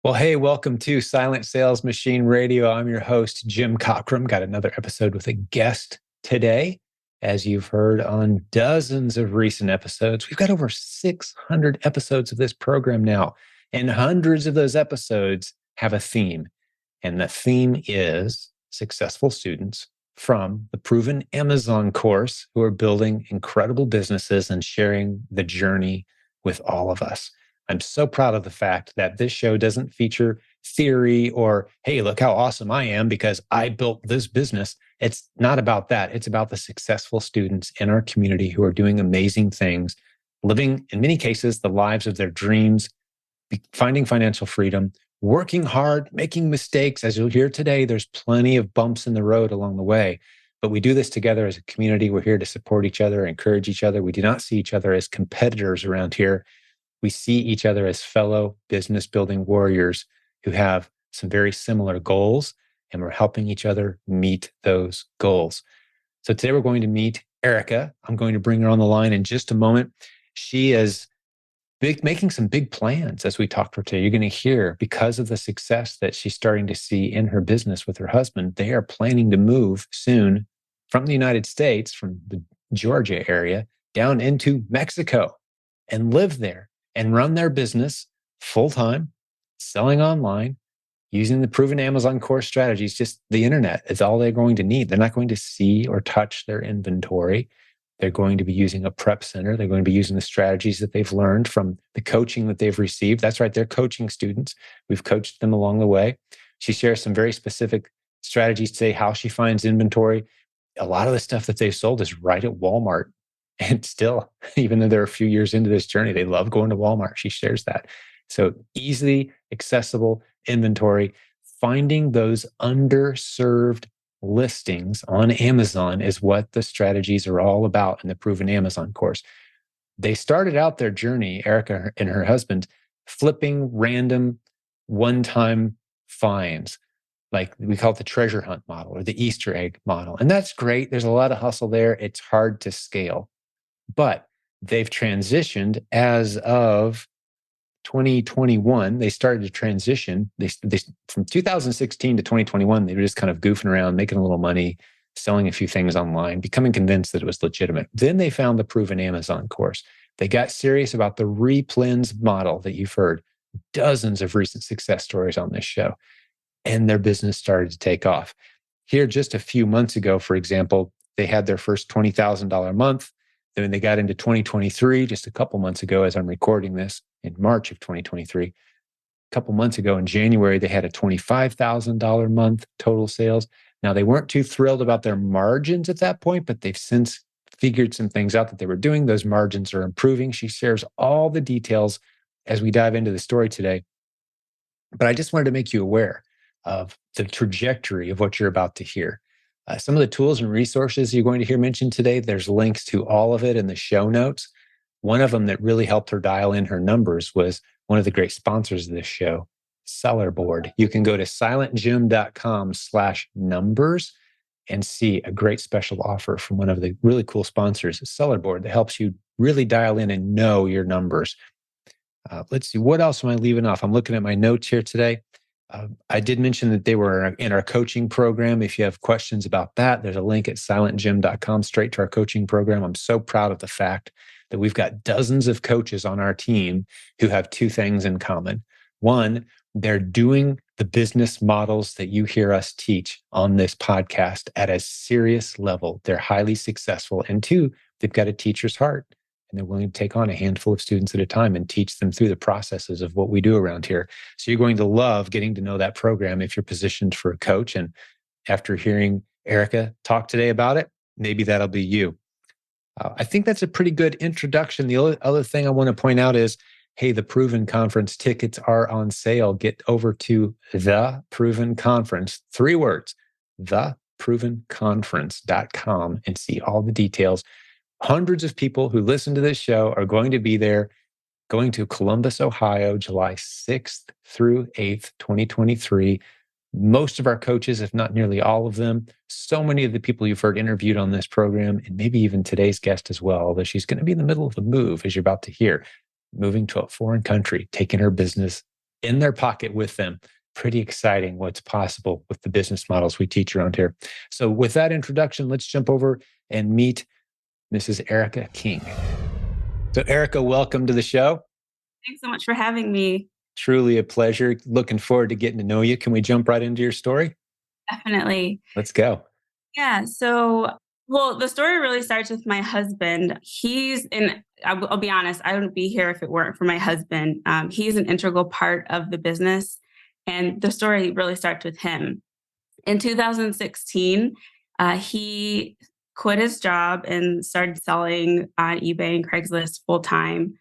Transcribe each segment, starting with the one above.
Well, hey, welcome to Silent Sales Machine Radio. I'm your host, Jim Cockrum. Got another episode with a guest today. As you've heard on dozens of recent episodes, we've got over 600 episodes of this program now, and hundreds of those episodes have a theme. And the theme is successful students from the Proven Amazon course who are building incredible businesses and sharing the journey with all of us. I'm so proud of the fact that this show doesn't feature theory or, hey, look how awesome I am because I built this business. It's not about that. It's about the successful students in our community who are doing amazing things, living, in many cases, the lives of their dreams, finding financial freedom, working hard, making mistakes. As you'll hear today, there's plenty of bumps in the road along the way. But we do this together as a community. We're here to support each other, encourage each other. We do not see each other as competitors around here. We see each other as fellow business building warriors who have some very similar goals, and we're helping each other meet those goals. So today we're going to meet Erica. I'm going to bring her on the line in just a moment. She is making some big plans as we talk to her today. You're going to hear, because of the success that she's starting to see in her business with her husband, they are planning to move soon from the United States, from the Georgia area, down into Mexico and live there and run their business full-time, selling online, using the Proven Amazon course strategies. Just the internet is all they're going to need. They're not going to see or touch their inventory. They're going to be using a prep center. They're going to be using the strategies that they've learned from the coaching that they've received. That's right, they're coaching students. We've coached them along the way. She shares some very specific strategies today, how she finds inventory. A lot of the stuff that they've sold is right at Walmart. And still, even though they're a few years into this journey, they love going to Walmart. She shares that. So easily accessible inventory, finding those underserved listings on Amazon is what the strategies are all about in the Proven Amazon course. They started out their journey, Erica and her husband, flipping random one-time finds. Like we call it the treasure hunt model or the Easter egg model. And that's great. There's a lot of hustle there. It's hard to scale. But they've transitioned as of 2021. They started to transition. They from 2016 to 2021, they were just kind of goofing around, making a little money, selling a few things online, becoming convinced that it was legitimate. Then they found the Proven Amazon course. They got serious about the REPLENS model that you've heard. Dozens of recent success stories on this show. And their business started to take off. Here, just a few months ago, for example, they had their first $20,000 month. Then they got into 2023, just a couple months ago, as I'm recording this in March of 2023. A couple months ago in January, they had a $25,000 month total sales. Now, they weren't too thrilled about their margins at that point, but they've since figured some things out that they were doing. Those margins are improving. She shares all the details as we dive into the story today. But I just wanted to make you aware of the trajectory of what you're about to hear. Some of the tools and resources you're going to hear mentioned today, there's links to all of it in the show notes. One of them that really helped her dial in her numbers was one of the great sponsors of this show, Seller Board. You can go to silentjimdotcom/numbers and see a great special offer from one of the really cool sponsors, Seller Board, that helps you really dial in and know your numbers. Let's see, what else am I leaving off? I'm looking at my notes here today. I did mention that they were in our coaching program. If you have questions about that, there's a link at silentjim.com straight to our coaching program. I'm so proud of the fact that we've got dozens of coaches on our team who have two things in common. One, they're doing the business models that you hear us teach on this podcast at a serious level. They're highly successful. And two, they've got a teacher's heart. And they're willing to take on a handful of students at a time and teach them through the processes of what we do around here. So you're going to love getting to know that program if you're positioned for a coach. And after hearing Erica talk today about it, maybe that'll be you. I think that's a pretty good introduction. The other thing I want to point out is, hey, the Proven Conference tickets are on sale. Get over to The Proven Conference, 3 words, theprovenconference.com, and see all the details. Hundreds of people who listen to this show are going to be there, going to Columbus, Ohio, July 6th through 8th, 2023. Most of our coaches, if not nearly all of them, so many of the people you've heard interviewed on this program, and maybe even today's guest as well, although she's going to be in the middle of a move, as you're about to hear, moving to a foreign country, taking her business in their pocket with them. Pretty exciting what's possible with the business models we teach around here. So, with that introduction, let's jump over and meet Mrs. Erica King. So, Erica, welcome to the show. Thanks so much for having me. Truly a pleasure. Looking forward to getting to know you. Can we jump right into your story? Definitely. Let's go. Yeah. Well, the story really starts with my husband. I'll be honest, I wouldn't be here if it weren't for my husband. He's an integral part of the business. And the story really starts with him. In 2016, he quit his job and started selling on eBay and Craigslist full time.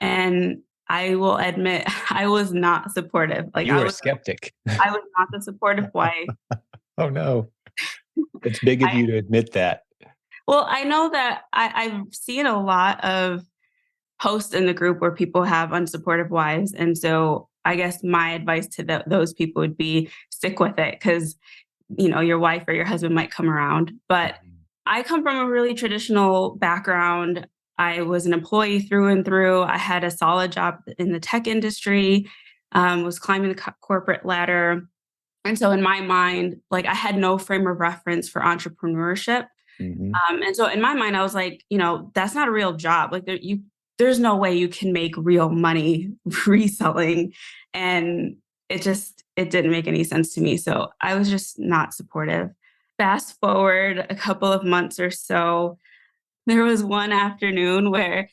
And I will admit, I was not supportive. You were a skeptic. I was not the supportive wife. Oh, no. It's big of you to admit that. Well, I know that I've seen a lot of posts in the group where people have unsupportive wives. And so I guess my advice to those people would be stick with it because, your wife or your husband might come around. But I come from a really traditional background. I was an employee through and through. I had a solid job in the tech industry, was climbing the corporate ladder. And so in my mind, like I had no frame of reference for entrepreneurship. And so in my mind, I was like, that's not a real job. Like there's no way you can make real money reselling. And it didn't make any sense to me. So I was just not supportive. Fast forward a couple of months or so, there was one afternoon where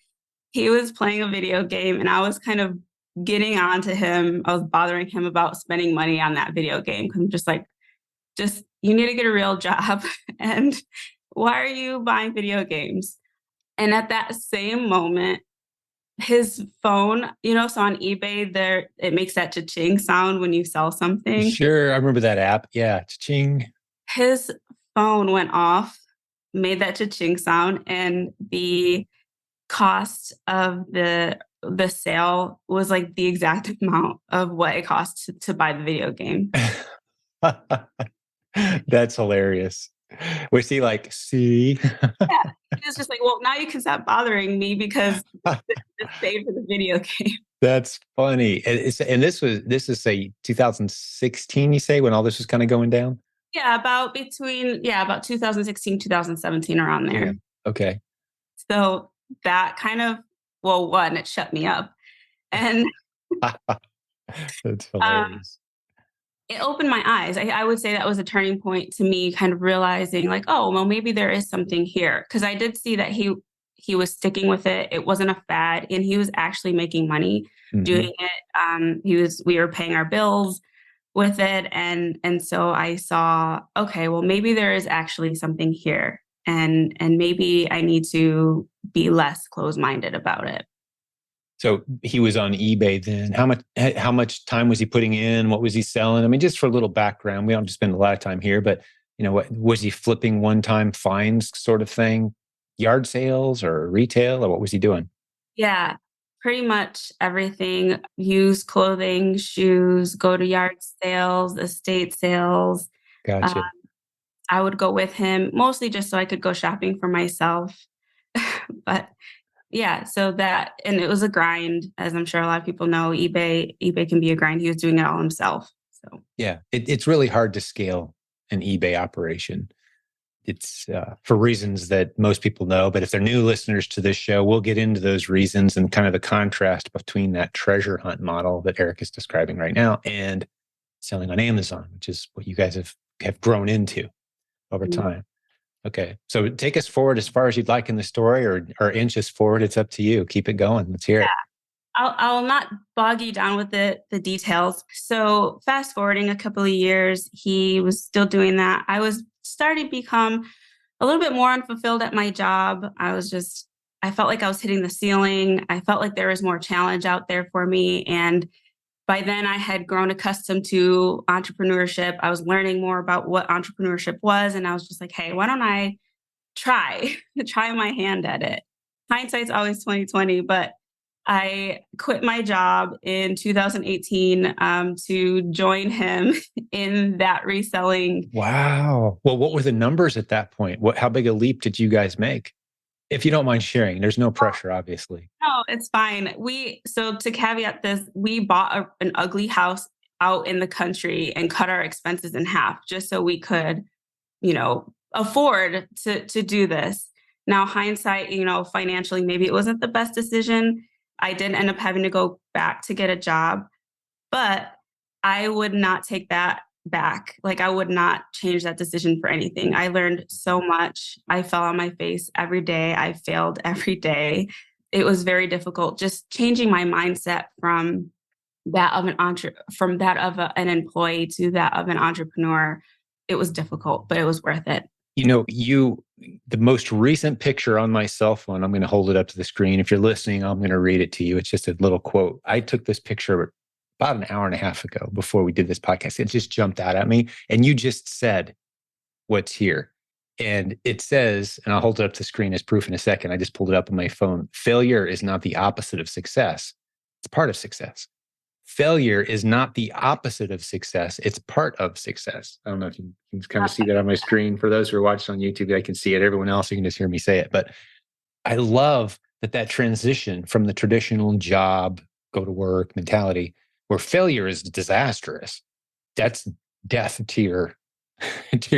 he was playing a video game and I was kind of getting on to him. I was bothering him about spending money on that video game. I'm just like, you need to get a real job. And why are you buying video games? And at that same moment, his phone, so on eBay, it makes that cha-ching sound when you sell something. Sure. I remember that app. Yeah. Cha-ching. His phone went off, made that cha-ching sound, and the cost of the sale was like the exact amount of what it cost to buy the video game. That's hilarious. Was he like, see? Yeah. He was just like, well, now you can stop bothering me because it's paid for the video game. That's funny. And this is say 2016, you say, when all this was kind of going down? Yeah, about 2016, 2017, around there. Yeah. Okay. So that kind of, one, it shut me up. And that's hilarious. It opened my eyes. I would say that was a turning point to me kind of realizing like, oh, well, maybe there is something here. Because I did see that he was sticking with it. It wasn't a fad and he was actually making money doing it. We were paying our bills with it. And so I saw, okay, well, maybe there is actually something here. And maybe I need to be less closed-minded about it. So he was on eBay then. How much time was he putting in? What was he selling? I mean, just for a little background, we don't have to spend a lot of time here, but what was he flipping one-time finds sort of thing? Yard sales or retail, or what was he doing? Yeah, pretty much everything. Used clothing, shoes, go to yard sales, estate sales. Gotcha. I would go with him mostly just so I could go shopping for myself. But yeah, and it was a grind, as I'm sure a lot of people know. eBay can be a grind. He was doing it all himself. So yeah, it's really hard to scale an eBay operation. It's for reasons that most people know, but if they're new listeners to this show, we'll get into those reasons and kind of the contrast between that treasure hunt model that Eric is describing right now and selling on Amazon, which is what you guys have grown into over time. Okay. So take us forward as far as you'd like in the story or inch us forward. It's up to you. Keep it going. Let's hear it. I'll not bog you down with the details. So fast forwarding a couple of years, he was still doing that. I was starting to become a little bit more unfulfilled at my job. I felt like I was hitting the ceiling. I felt like there was more challenge out there for me. And by then I had grown accustomed to entrepreneurship. I was learning more about what entrepreneurship was. And I was just like, hey, why don't I try my hand at it? Hindsight's always 2020, but I quit my job in 2018 to join him in that reselling. Wow. Well, what were the numbers at that point? How big a leap did you guys make? If you don't mind sharing, there's no pressure, obviously. No, it's fine. So to caveat this, we bought an ugly house out in the country and cut our expenses in half just so we could, afford to do this. Now, hindsight, financially, maybe it wasn't the best decision. I did end up having to go back to get a job, but I would not take that back. Like, I would not change that decision for anything. I learned so much. I fell on my face every day. I failed every day. It was very difficult just changing my mindset from an employee to that of an entrepreneur. It was difficult, but it was worth it. The most recent picture on my cell phone, I'm going to hold it up to the screen. If you're listening, I'm going to read it to you. It's just a little quote. I took this picture about an hour and a half ago before we did this podcast. It just jumped out at me. And you just said what's here. And it says, and I'll hold it up to the screen as proof in a second. I just pulled it up on my phone. Failure is not the opposite of success. It's part of success. Failure is not the opposite of success. It's part of success. I don't know if you can kind of see that on my screen. For those who are watching on YouTube, I can see it. Everyone else, you can just hear me say it. But I love that transition from the traditional job, go to work mentality, where failure is disastrous. That's death to your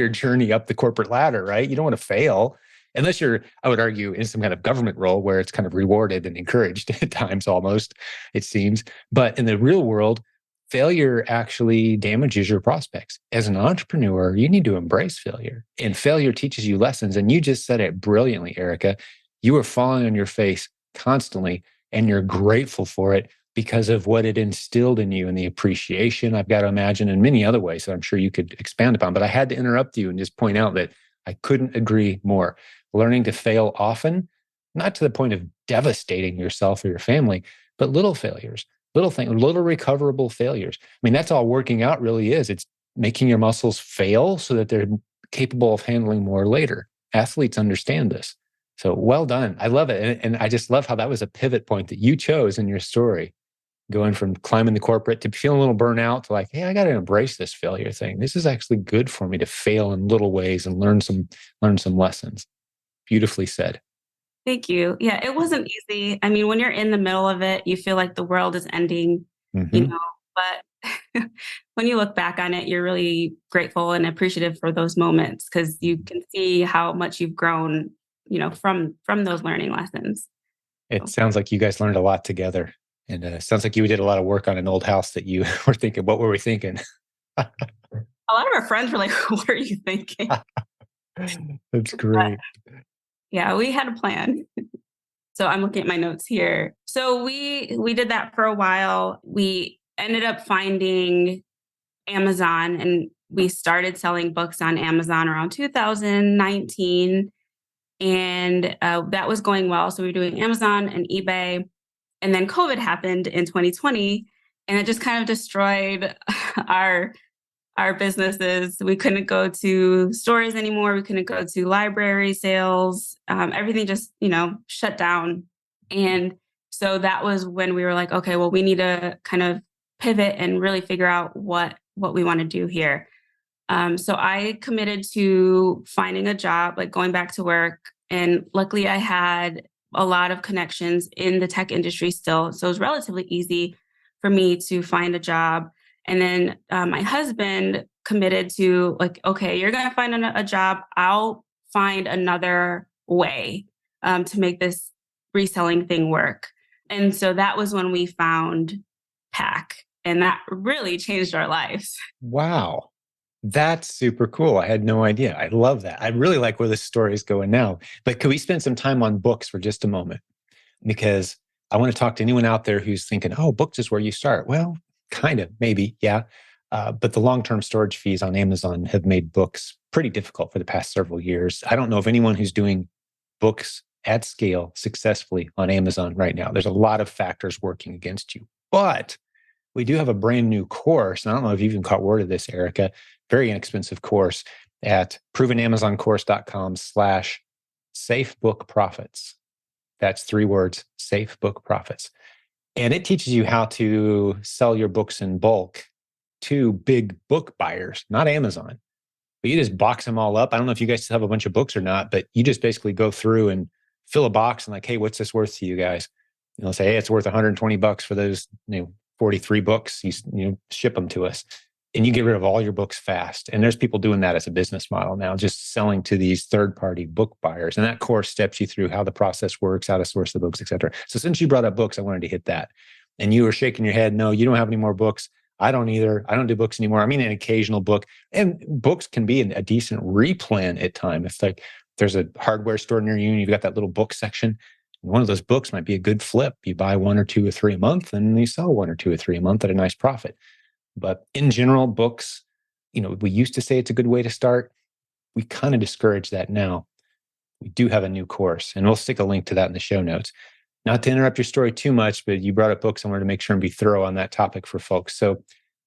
journey up the corporate ladder, right? You don't want to fail unless you're, I would argue, in some kind of government role where it's kind of rewarded and encouraged at times almost, it seems. But in the real world, failure actually damages your prospects. As an entrepreneur, you need to embrace failure. And failure teaches you lessons. And you just said it brilliantly, Erica. You are falling on your face constantly, and you're grateful for it because of what it instilled in you and the appreciation, I've got to imagine, in many other ways that I'm sure you could expand upon. But I had to interrupt you and just point out that I couldn't agree more. Learning to fail often, not to the point of devastating yourself or your family, but little failures, little things, little recoverable failures. I mean, that's all working out really is. It's making your muscles fail so that they're capable of handling more later. Athletes understand this. So well done. I love it. And I just love how that was a pivot point that you chose in your story, going from climbing the corporate to feeling a little burnout to like, hey, I got to embrace this failure thing. This is actually good for me to fail in little ways and learn some lessons. Beautifully said. Thank you. Yeah, it wasn't easy. I mean, when you're in the middle of it, you feel like the world is ending, but when you look back on it, you're really grateful and appreciative for those moments because you can see how much you've grown, from those learning lessons. It sounds like you guys learned a lot together. And it sounds like you did a lot of work on an old house that you were thinking, what were we thinking? A lot of our friends were like, what are you thinking? That's great. Yeah, we had a plan. So I'm looking at my notes here. So we did that for a while. We ended up finding Amazon and we started selling books on Amazon around 2019. And that was going well. So we were doing Amazon and eBay. And then COVID happened in 2020 and it just kind of destroyed our businesses. We couldn't go to stores anymore. We couldn't go to library sales. Everything just, shut down. And so that was when we were like, okay, well, we need to kind of pivot and really figure out what we want to do here. So I committed to finding a job, like going back to work. And luckily I had a lot of connections in the tech industry still. So it was relatively easy for me to find a job. And then my husband committed to like, okay, you're going to find a job. I'll find another way to make this reselling thing work. And so that was when we found Pack. And that really changed our lives. Wow. That's super cool. I had no idea. I love that. I really like where this story is going now. But could we spend some time on books for just a moment? Because I want to talk to anyone out there who's thinking, oh, books is where you start. Well, kind of, maybe, yeah. But the long-term storage fees on Amazon have made books pretty difficult for the past several years. I don't know of anyone who's doing books at scale successfully on Amazon right now. There's a lot of factors working against you. But we do have a brand new course. And I don't know if you even caught word of this, Erica, very inexpensive course at provenamazoncourse.com/safebookprofits. That's 3 words, Safe Book Profits. And it teaches you how to sell your books in bulk to big book buyers, not Amazon. But you just box them all up. I don't know if you guys have a bunch of books or not, but you just basically go through and fill a box and like, hey, what's this worth to you guys? And they'll say, hey, it's worth $120 for those 43 books. You ship them to us. And you get rid of all your books fast. And there's people doing that as a business model now, just selling to these third-party book buyers. And that course steps you through how the process works, how to source the books, et cetera. So since you brought up books, I wanted to hit that. And you were shaking your head, no, you don't have any more books. I don't either. I don't do books anymore. I mean, an occasional book. And books can be a decent replen at time. If like there's a hardware store near you and you've got that little book section, one of those books might be a good flip. You buy 1 or 2 or 3 a month and you sell 1 or 2 or 3 a month at a nice profit. But in general, books, we used to say it's a good way to start. We kind of discourage that now. We do have a new course, and we'll stick a link to that in the show notes. Not to interrupt your story too much, but you brought up books. I wanted to make sure and be thorough on that topic for folks. So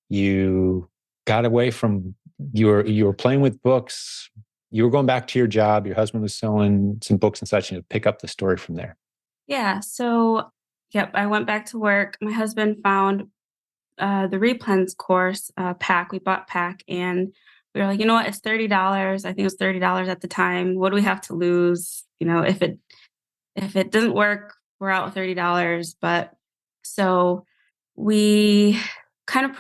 you got away from, you were playing with books. You were going back to your job. Your husband was selling some books and such, and pick up the story from there. Yeah. So, yep, I went back to work. My husband found the REPLENS course pack. We bought pack, and we were like, you know what? It's $30. I think it was $30 at the time. What do we have to lose? If it doesn't work, we're out $30. But so we kind of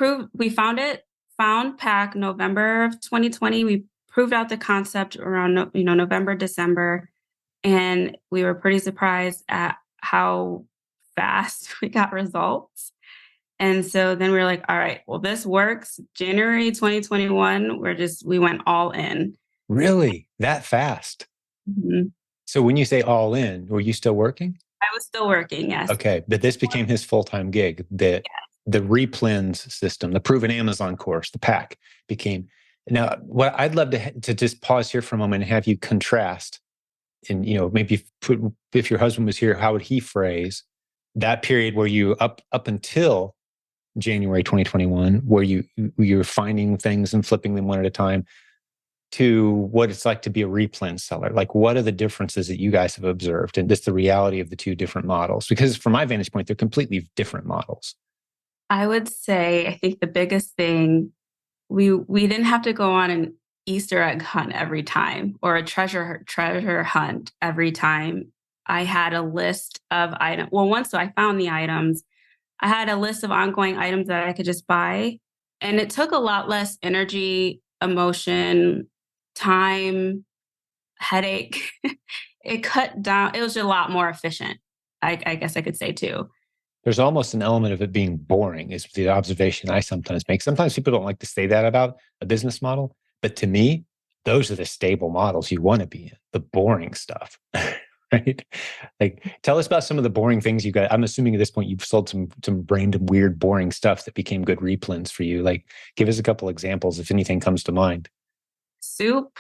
found pack November of 2020. We proved out the concept around November, December, and we were pretty surprised at how fast we got results. And so then we were like, all right, well, this works. January 2021, we went all in. Really? That fast? Mm-hmm. So when you say all in, were you still working? I was still working, yes. Okay, but this became his full-time gig. The REPLENS system, the proven Amazon course, the pack became. Now, what I'd love to just pause here for a moment and have you contrast, and maybe if your husband was here, how would he phrase that period where you up until January 2021, where you're finding things and flipping them one at a time, to what it's like to be a replen seller? Like, what are the differences that you guys have observed, and just the reality of the two different models? Because from my vantage point, they're completely different models. I would say, I think the biggest thing, we didn't have to go on an Easter egg hunt every time or a treasure hunt every time. I had a list of items. Well, once I found the items, I had a list of ongoing items that I could just buy. And it took a lot less energy, emotion, time, headache. It cut down. It was a lot more efficient, I guess I could say too. There's almost an element of it being boring, is the observation I sometimes make. Sometimes people don't like to say that about a business model, but to me, those are the stable models you want to be in, the boring stuff. Right? Like, tell us about some of the boring things you got. I'm assuming at this point you've sold some random weird, boring stuff that became good replens for you. Like, give us a couple examples if anything comes to mind. Soup.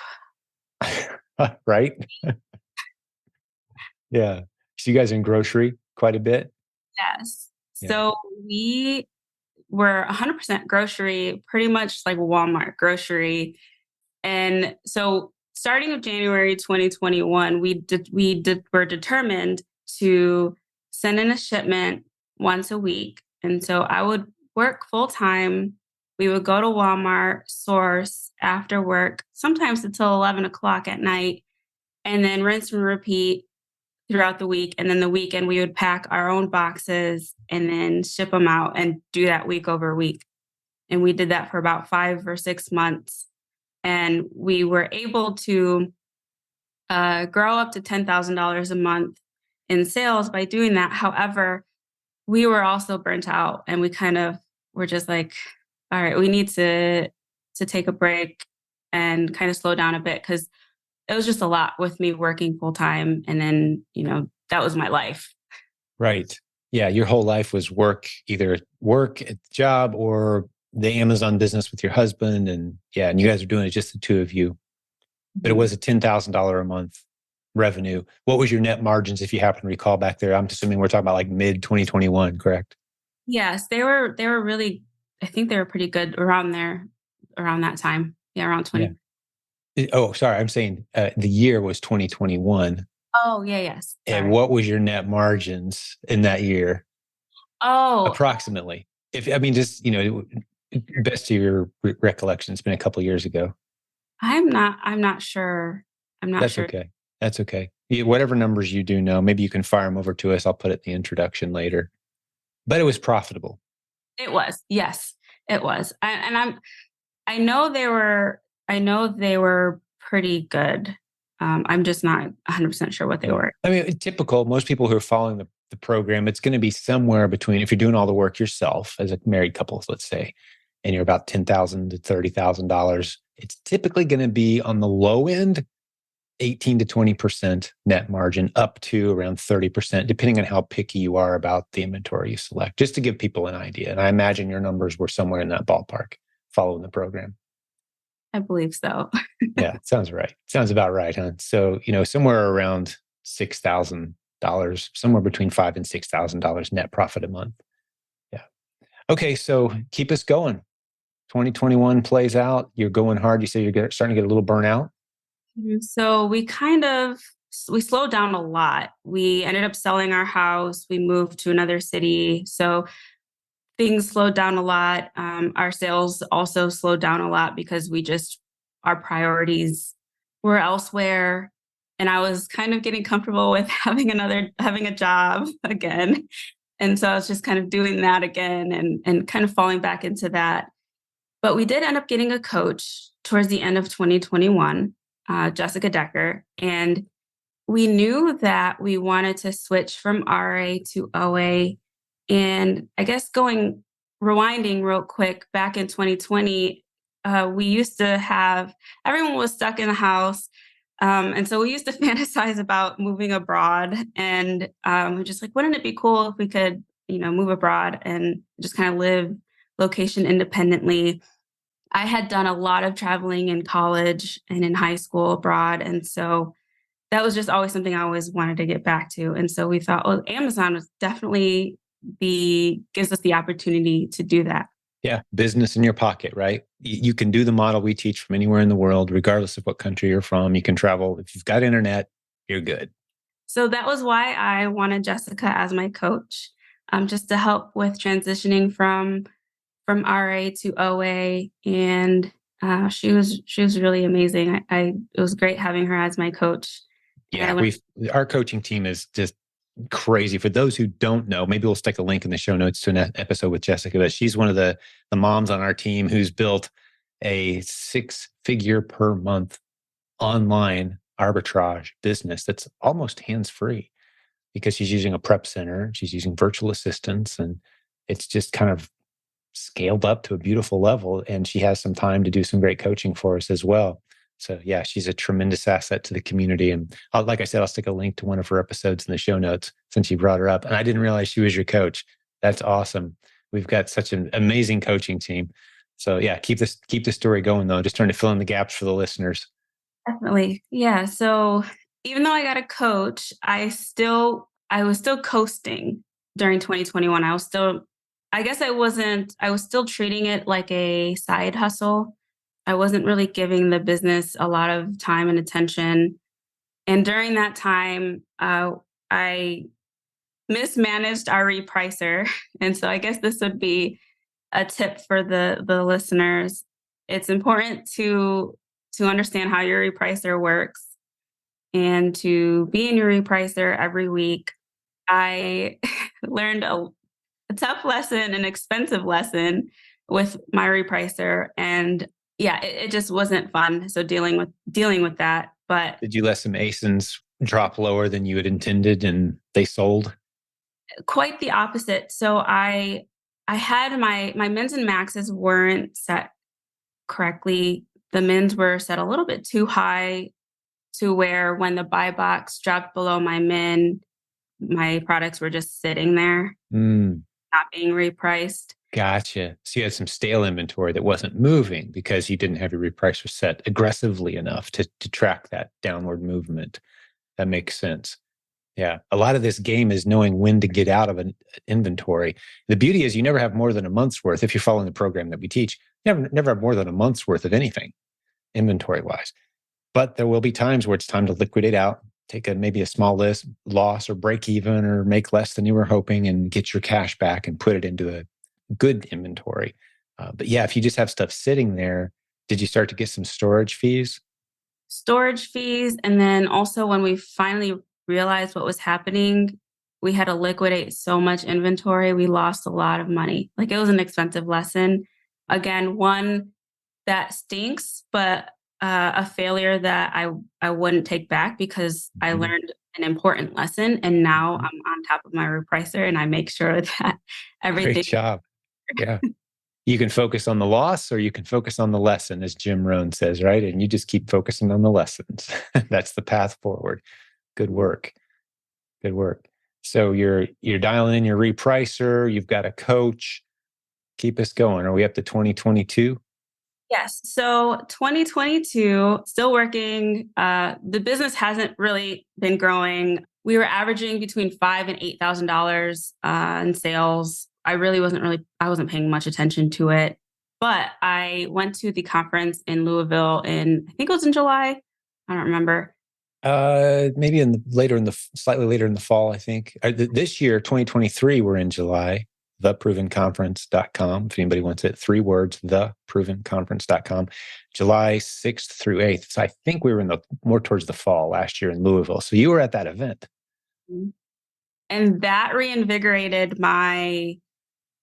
Right? Yeah. So you guys are in grocery quite a bit? Yes. Yeah. So we were 100% grocery, pretty much like Walmart grocery. And so starting of January 2021, we were determined to send in a shipment once a week. And so I would work full time. We would go to Walmart, source after work, sometimes until 11 o'clock at night, and then rinse and repeat throughout the week. And then the weekend, we would pack our own boxes and then ship them out and do that week over week. And we did that for about 5 or 6 months. And we were able to grow up to $10,000 a month in sales by doing that. However, we were also burnt out, and we kind of were just like, all right, we need to take a break and kind of slow down a bit, because it was just a lot with me working full time. And then, that was my life. Right. Yeah. Your whole life was work, either work at the job or the Amazon business with your husband. And and you guys are doing it just the two of you. But it was a $10,000 a month revenue. What was your net margins, if you happen to recall back there? I'm assuming we're talking about like mid 2021, correct? Yes, they were really, I think they were pretty good around that time. Yeah, around 20. Yeah. Oh, sorry. I'm saying the year was 2021. Oh, yeah, yes. Sorry. And what was your net margins in that year? Oh, approximately. Just, best of your recollection. It's been a couple of years ago. I'm not sure. I'm not That's sure. okay. That's okay. Whatever numbers you do know, maybe you can fire them over to us. I'll put it in the introduction later. But it was profitable. It was, yes, it was. I know they were pretty good. I'm just not 100% sure what they were. I mean, typical, most people who are following the program, it's going to be somewhere between, if you're doing all the work yourself as a married couple, let's say, and you're about $10,000 to $30,000, it's typically going to be on the low end, 18 to 20% net margin, up to around 30%, depending on how picky you are about the inventory you select, just to give people an idea. And I imagine your numbers were somewhere in that ballpark following the program. I believe so. Yeah, sounds right. Sounds about right, huh? So, somewhere around $6,000, somewhere between $5,000 and $6,000 net profit a month. Yeah. Okay, so keep us going. 2021 plays out. You're going hard. You say you're starting to get a little burnout. So we slowed down a lot. We ended up selling our house. We moved to another city. So things slowed down a lot. Our sales also slowed down a lot because our priorities were elsewhere. And I was kind of getting comfortable with having a job again. And so I was just kind of doing that again and kind of falling back into that. But we did end up getting a coach towards the end of 2021, Jessica Decker. And we knew that we wanted to switch from RA to OA. And I guess rewinding real quick, back in 2020, we used to have, everyone was stuck in the house. And so we used to fantasize about moving abroad. And we're just like, wouldn't it be cool if we could, move abroad and just kind of live location independently? I had done a lot of traveling in college and in high school abroad. And so that was just always something I always wanted to get back to. And so we thought, oh, Amazon was definitely gives us the opportunity to do that. Yeah, business in your pocket, right? You can do the model we teach from anywhere in the world, regardless of what country you're from. You can travel. If you've got internet, you're good. So that was why I wanted Jessica as my coach, just to help with transitioning from RA to OA. And she was really amazing. It was great having her as my coach. Yeah, our coaching team is just crazy. For those who don't know, maybe we'll stick a link in the show notes to an episode with Jessica, but she's one of the moms on our team who's built a 6-figure per month online arbitrage business that's almost hands-free, because she's using a prep center, she's using virtual assistants, and it's just kind of scaled up to a beautiful level. And she has some time to do some great coaching for us as well. So yeah, she's a tremendous asset to the community. And like I said, I'll stick a link to one of her episodes in the show notes since you brought her up. And I didn't realize she was your coach. That's awesome. We've got such an amazing coaching team. So yeah, keep the story going though. Just trying to fill in the gaps for the listeners. Definitely. Yeah. So even though I got a coach, I was still coasting during 2021. I guess I was still treating it like a side hustle. I wasn't really giving the business a lot of time and attention. And during that time, I mismanaged our repricer. And so I guess this would be a tip for the listeners. It's important to understand how your repricer works and to be in your repricer every week. I learned a tough lesson, an expensive lesson with my repricer. And yeah, it just wasn't fun. So dealing with that. But did you let some ASINs drop lower than you had intended and they sold? Quite the opposite. So I had my mins and maxes weren't set correctly. The mins were set a little bit too high to where when the buy box dropped below my min, my products were just sitting there, not being repriced. Gotcha. So you had some stale inventory that wasn't moving because you didn't have your repricer set aggressively enough to track that downward movement. That makes sense. Yeah. A lot of this game is knowing when to get out of an inventory. The beauty is you never have more than a month's worth. If you're following the program that we teach, never have more than a month's worth of anything inventory wise. But there will be times where it's time to liquidate out, take maybe a small loss or break even or make less than you were hoping and get your cash back and put it into a good inventory. But yeah, if you just have stuff sitting there, did you start to get some storage fees? storage fees. And then also when we finally realized what was happening, we had to liquidate so much inventory. We lost a lot of money. Like it was an expensive lesson. Again, one that stinks, but a failure that I wouldn't take back because I Mhm. learned an important lesson. And now Mhm. I'm on top of my repricer and I make sure that Great everything. job. Yeah. You can focus on the loss or you can focus on the lesson, as Jim Rohn says, right? And you just keep focusing on the lessons. That's the path forward. Good work. Good work. So you're dialing in your repricer, you've got a coach. Keep us going. Are we up to 2022? Yes. So 2022, still working. The business hasn't really been growing. We were averaging between five and $8,000 in sales. I wasn't paying much attention to it. But I went to the conference in Louisville I think it was in July. I don't remember. Maybe slightly later in the fall, I think. This year, 2023, we're in July. Theprovenconference.com. If anybody wants it, 3 words, theprovenconference.com. July 6th through 8th. So I think we were more towards the fall last year in Louisville. So you were at that event. And that reinvigorated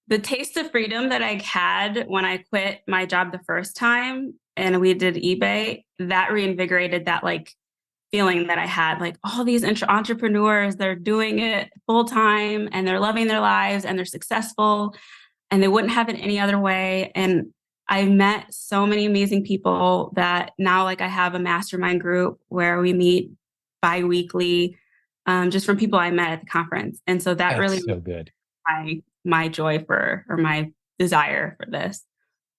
the taste of freedom that I had when I quit my job the first time and we did eBay. That reinvigorated that like feeling that I had, like all these entrepreneurs, they're doing it full time and they're loving their lives and they're successful and they wouldn't have it any other way. And I met so many amazing people that now like I have a mastermind group where we meet bi-weekly, just from people I met at the conference. And so that really That's so good. my joy for or my desire for this.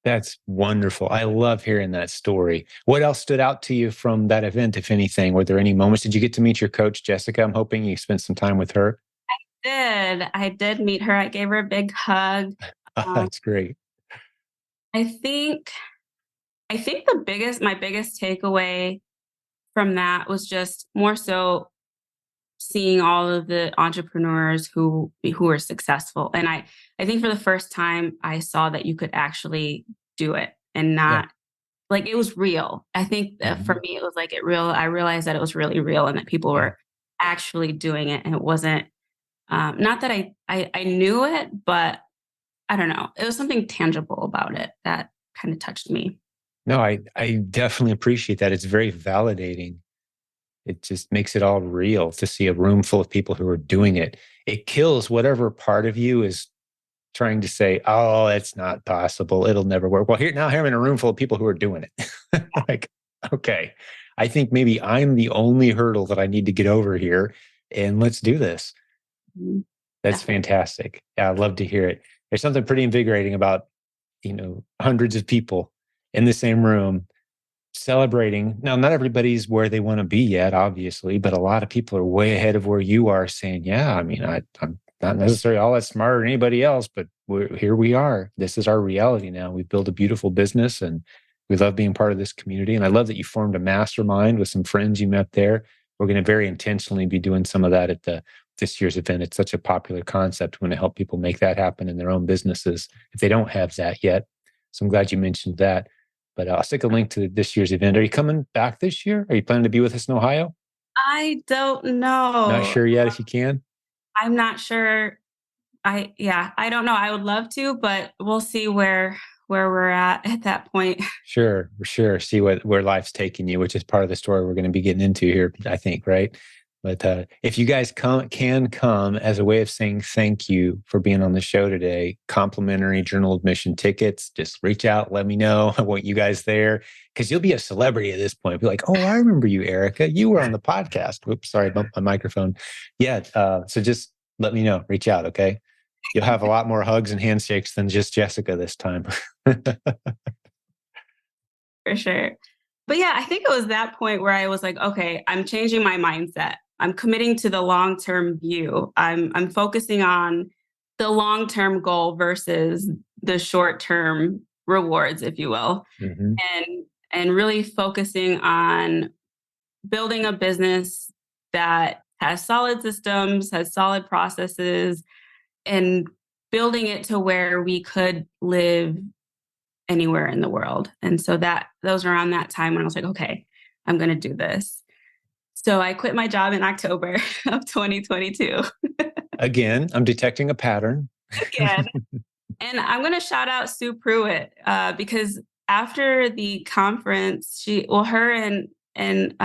That's wonderful. I love hearing that story. What else stood out to you from that event, if anything? Were there any moments? Did you get to meet your coach, Jessica? I'm hoping you spent some time with her. I did meet her. I gave her a big hug. Um, That's great. I think my biggest takeaway from that was just more so seeing all of the entrepreneurs who are successful. And I think for the first time I saw that you could actually do it and Yeah. not like it was real. I think that for Mhm. me it was like I realized that it was really real and that people Yeah. were actually doing it and it wasn't not that I knew it, but I don't know. It was something tangible about it that kind of touched me. No, I definitely appreciate that. It's very validating. It just makes it all real to see a room full of people who are doing it. It kills whatever part of you is trying to say, "Oh, it's not possible. It'll never work." Well, here I'm in a room full of people who are doing it. Like, okay, I think maybe I'm the only hurdle that I need to get over here, and let's do this. Mhm. That's Definitely. fantastic. Yeah, I'd love to hear it. There's something pretty invigorating about, hundreds of people in the same room celebrating. Now, not everybody's where they want to be yet, obviously, but a lot of people are way ahead of where you are saying, yeah, I mean, I'm not necessarily all that smart or anybody else, but here we are. This is our reality now. We've built a beautiful business and we love being part of this community. And I love that you formed a mastermind with some friends you met there. We're going to very intentionally be doing some of that at this year's event. It's such a popular concept. We want to help people make that happen in their own businesses if they don't have that yet. So I'm glad you mentioned that. But I'll stick a link to this year's event. Are you coming back this year? Are you planning to be with us in Ohio? I don't Not know. sure yet if you can. I'm not sure. I don't know. I would love to, but we'll see where we're at that point. Sure, sure. See where life's taking you, which is part of the story we're going to be getting into here, I think, right? But if you guys can come as a way of saying thank you for being on the show today, complimentary journal admission tickets, just reach out, let me know. I want you guys there because you'll be a celebrity at this point. Be like, oh, I remember you, Erica. You were on the podcast. Whoops, sorry, I bumped my microphone. Yeah. So just let me know. Reach out, okay? You'll have a lot more hugs and handshakes than just Jessica this time. For sure. But yeah, I think it was that point where I was like, okay, I'm changing my mindset. I'm committing to the long-term view. I'm focusing on the long-term goal versus the short-term rewards, if you will. Mhm. And really focusing on building a business that has solid systems, has solid processes, and building it to where we could live anywhere in the world. And so that those around that time when I was like, okay, I'm going to do this. So I quit my job in October of 2022. Again, I'm detecting a pattern. Again. And I'm going to shout out Sue Pruitt because after the conference, her and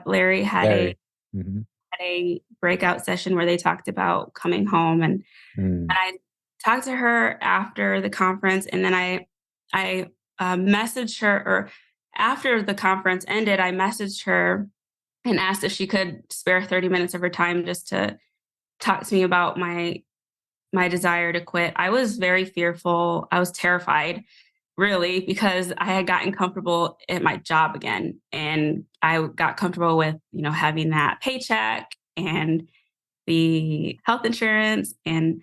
Larry had Larry. Mm-hmm. a breakout session where they talked about coming home, and I talked to her after the conference, and then I messaged her, or after the conference ended, I messaged her and asked if she could spare 30 minutes of her time just to talk to me about my desire to quit. I was very fearful. I was terrified, really, because I had gotten comfortable at my job again. And I got comfortable with, having that paycheck and the health insurance. And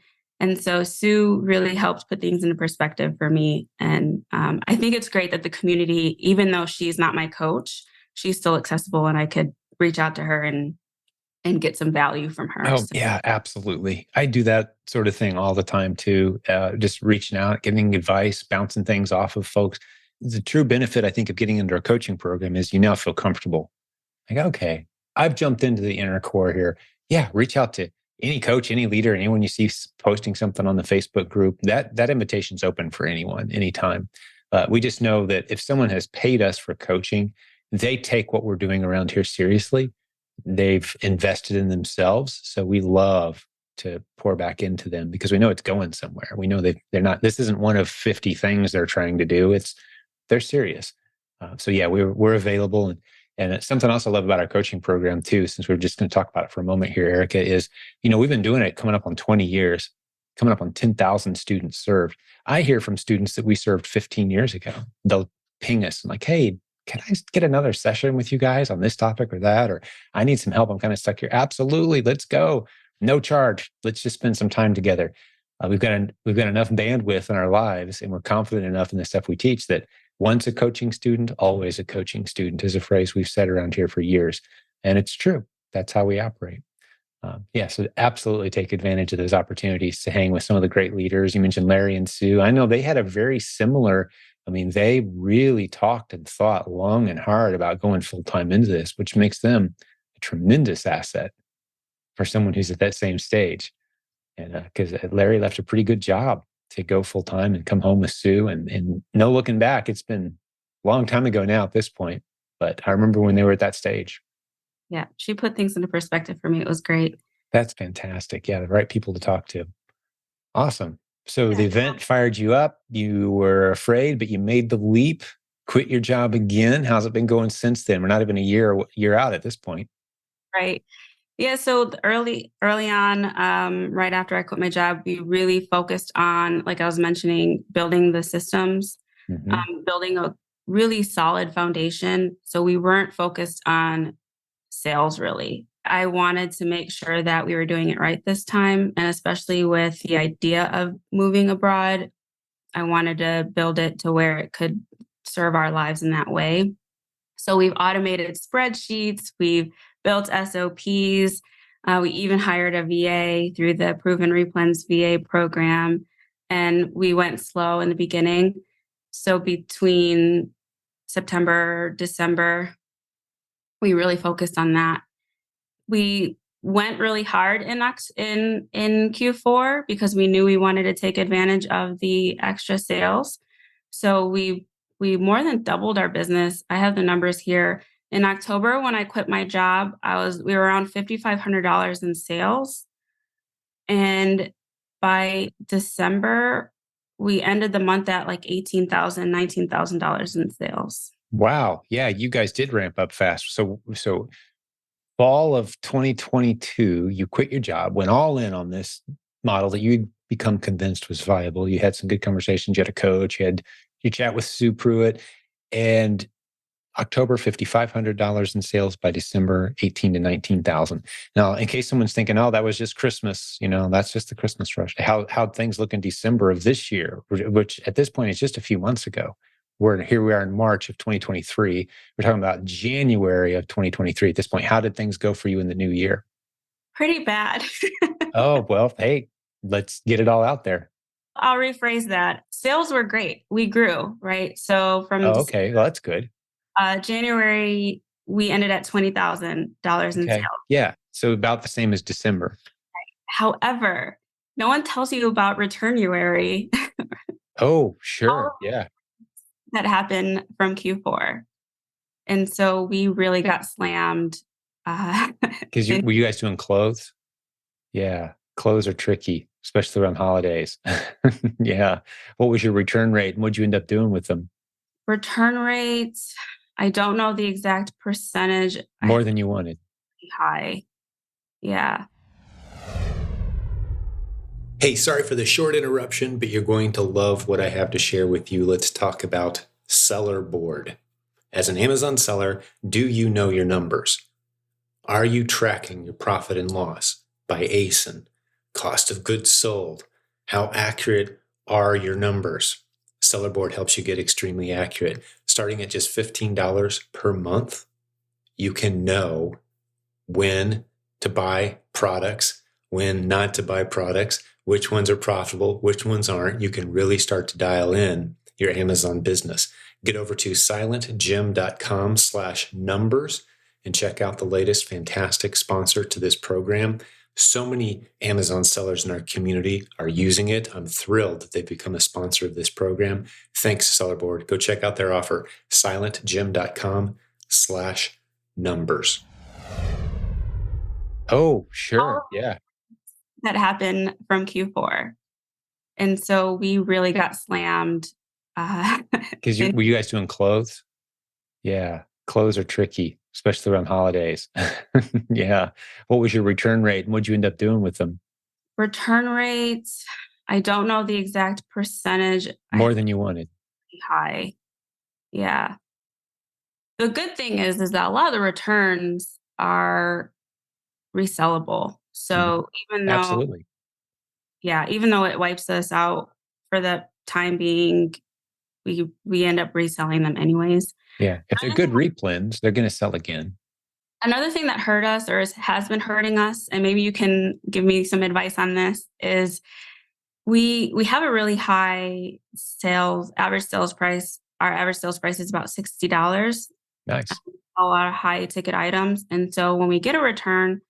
so Sue really helped put things into perspective for me. And I think it's great that the community, even though she's not my coach, she's still accessible and I could reach out to her and get some value from her. Oh, yeah, absolutely. I do that sort of thing all the time too. Just reaching out, getting advice, bouncing things off of folks. The true benefit, I think, of getting into a coaching program is you now feel comfortable. Like, okay, I've jumped into the inner core here. Yeah, reach out to any coach, any leader, anyone you see posting something on the Facebook group. That invitation's open for anyone, anytime. We just know that if someone has paid us for coaching, they take what we're doing around here seriously. They've invested in themselves. So we love to pour back into them because we know it's going somewhere. We know they're not, this isn't one of 50 things they're trying to do. They're serious. So yeah, we're available. And it's something else I love about our coaching program too, since we're just going to talk about it for a moment here, Erica, is, we've been doing it coming up on 20 years, coming up on 10,000 students served. I hear from students that we served 15 years ago. They'll ping us and like, hey, can I get another session with you guys on this topic or that? Or I need some help. I'm kind of stuck here. Absolutely. Let's go. No charge. Let's just spend some time together. We've got enough bandwidth in our lives, and we're confident enough in the stuff we teach that once a coaching student, always a coaching student is a phrase we've said around here for years. And it's true. That's how we operate. So absolutely take advantage of those opportunities to hang with some of the great leaders. You mentioned Larry and Sue. I know they had a very similar, they really talked and thought long and hard about going full-time into this, which makes them a tremendous asset for someone who's at that same stage. And because Larry left a pretty good job to go full-time and come home with Sue, and no looking back. It's been a long time ago now at this point, but I remember when they were at that stage. Yeah, she put things into perspective for me. It was great. That's fantastic. Yeah, the right people to talk to. Awesome. So the event fired you up. You were afraid, but you made the leap, quit your job again. How's it been going since then? We're not even a year out at this point. Right. Yeah. So early on, right after I quit my job, we really focused on, like I was mentioning, building the systems, building a really solid foundation. So we weren't focused on sales really. I wanted to make sure that we were doing it right this time. And especially with the idea of moving abroad, I wanted to build it to where it could serve our lives in that way. So we've automated spreadsheets, we've built SOPs, we even hired a VA through the Proven REPLENS VA program, and we went slow in the beginning. So between September, December, we really focused on that. We went really hard in Q4 because we knew we wanted to take advantage of the extra sales. So we more than doubled our business. I have the numbers here. In October, when I quit my job, we were around $5,500 in sales. And by December, we ended the month at like $18,000, $19,000 in sales. Wow. Yeah, you guys did ramp up fast. So fall of 2022, you quit your job, went all in on this model that you'd become convinced was viable. You had some good conversations. You had a coach. You chat with Sue Pruitt, and October, $5,500 in sales. By December, 18 to 19,000. Now, in case someone's thinking, "Oh, that was just Christmas," that's just the Christmas rush. How things look in December of this year, which at this point is just a few months ago. Here we are in March of 2023. We're talking about January of 2023 at this point. How did things go for you in the new year? Pretty bad. Oh, well, hey, let's get it all out there. I'll rephrase that. Sales were great. We grew, right? So from Oh, okay. Well, that's good. January, we ended at $20,000 in Okay. sales. Yeah. So about the same as December. However, no one tells you about returnuary Oh, all sure. Yeah. that happened from Q4. And so we really got slammed. Because in, were you guys doing clothes? Yeah. Clothes are tricky, especially around holidays. Yeah. What was your return rate and what'd you end up doing with them? return rates, I don't know the exact percentage. I More than you wanted. high. Yeah. Hey, sorry for the short interruption, but you're going to love what I have to share with you. Let's talk about Seller Board. As an Amazon seller, do you know your numbers? Are you tracking your profit and loss by ASIN, cost of goods sold? How accurate are your numbers? Seller Board helps you get extremely accurate. Starting at just $15 per month, you can know when to buy products, when not to buy products, which ones are profitable, which ones aren't. You can really start to dial in your Amazon business. Get over to silentjimdotcom/numbers and check out the latest fantastic sponsor to this program. So many Amazon sellers in our community are using it. I'm thrilled that they've become a sponsor of this program. Thanks, Seller Board. Go check out their offer, silentjim.com/numbers. Oh, sure. All Yeah. that happened from Q4. And so we really got slammed. Because in, were you guys doing clothes? Yeah. Clothes are tricky, especially around holidays. Yeah. What was your return rate and what'd you end up doing with them? return rates, I don't know the exact percentage. More than you wanted. High. Yeah. The good thing is that a lot of the returns are resellable. Mhm. So even though, Absolutely. yeah, even though it wipes us out for the time being, we end up reselling them anyways. Yeah. If they're good replens, they're going to sell again. Another thing that hurt us or has been hurting us, and maybe you can give me some advice on this, is we have a really high average sales price. Our average sales price is about $60. Nice. A lot of high ticket items. And so when we get a return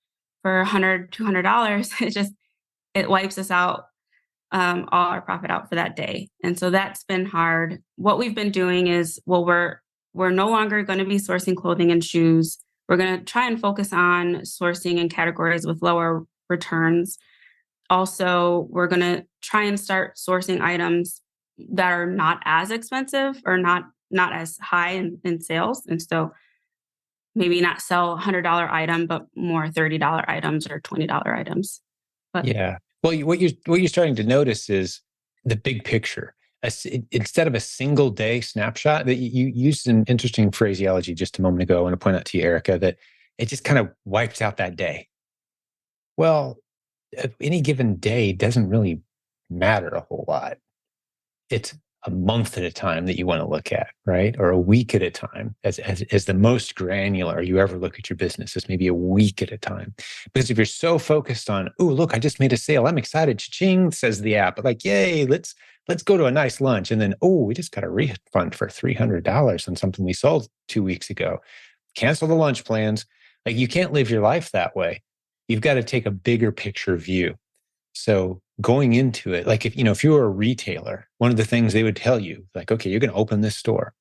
for $100, $200, it wipes us out, all our profit out for that day. And so that's been hard. What we've been doing is, well, we're no longer going to be sourcing clothing and shoes. We're going to try and focus on sourcing in categories with lower returns. Also, we're going to try and start sourcing items that are not as expensive or not as high in sales. And so maybe not sell $100 item, but more $30 items or $20 items. But Yeah. Well, what you're starting to notice is the big picture. Instead of a single day snapshot, that you used an interesting phraseology just a moment ago. I want to point out to you, Erica, that it just kind of wipes out that day. Well, any given day doesn't really matter a whole lot. It's a month at a time that you want to look at, right? Or a week at a time as the most granular you ever look at your business is maybe a week at a time. Because if you're so focused on, oh, look, I just made a sale. I'm excited. Cha-ching, says the app. But like, yay, let's go to a nice lunch. And then, oh, we just got a refund for $300 on something we sold 2 weeks ago. Cancel the lunch plans. Like you can't live your life that way. You've got to take a bigger picture view. So going into it, like if you were a retailer, one of the things they would tell you, like, okay, you're going to open this store.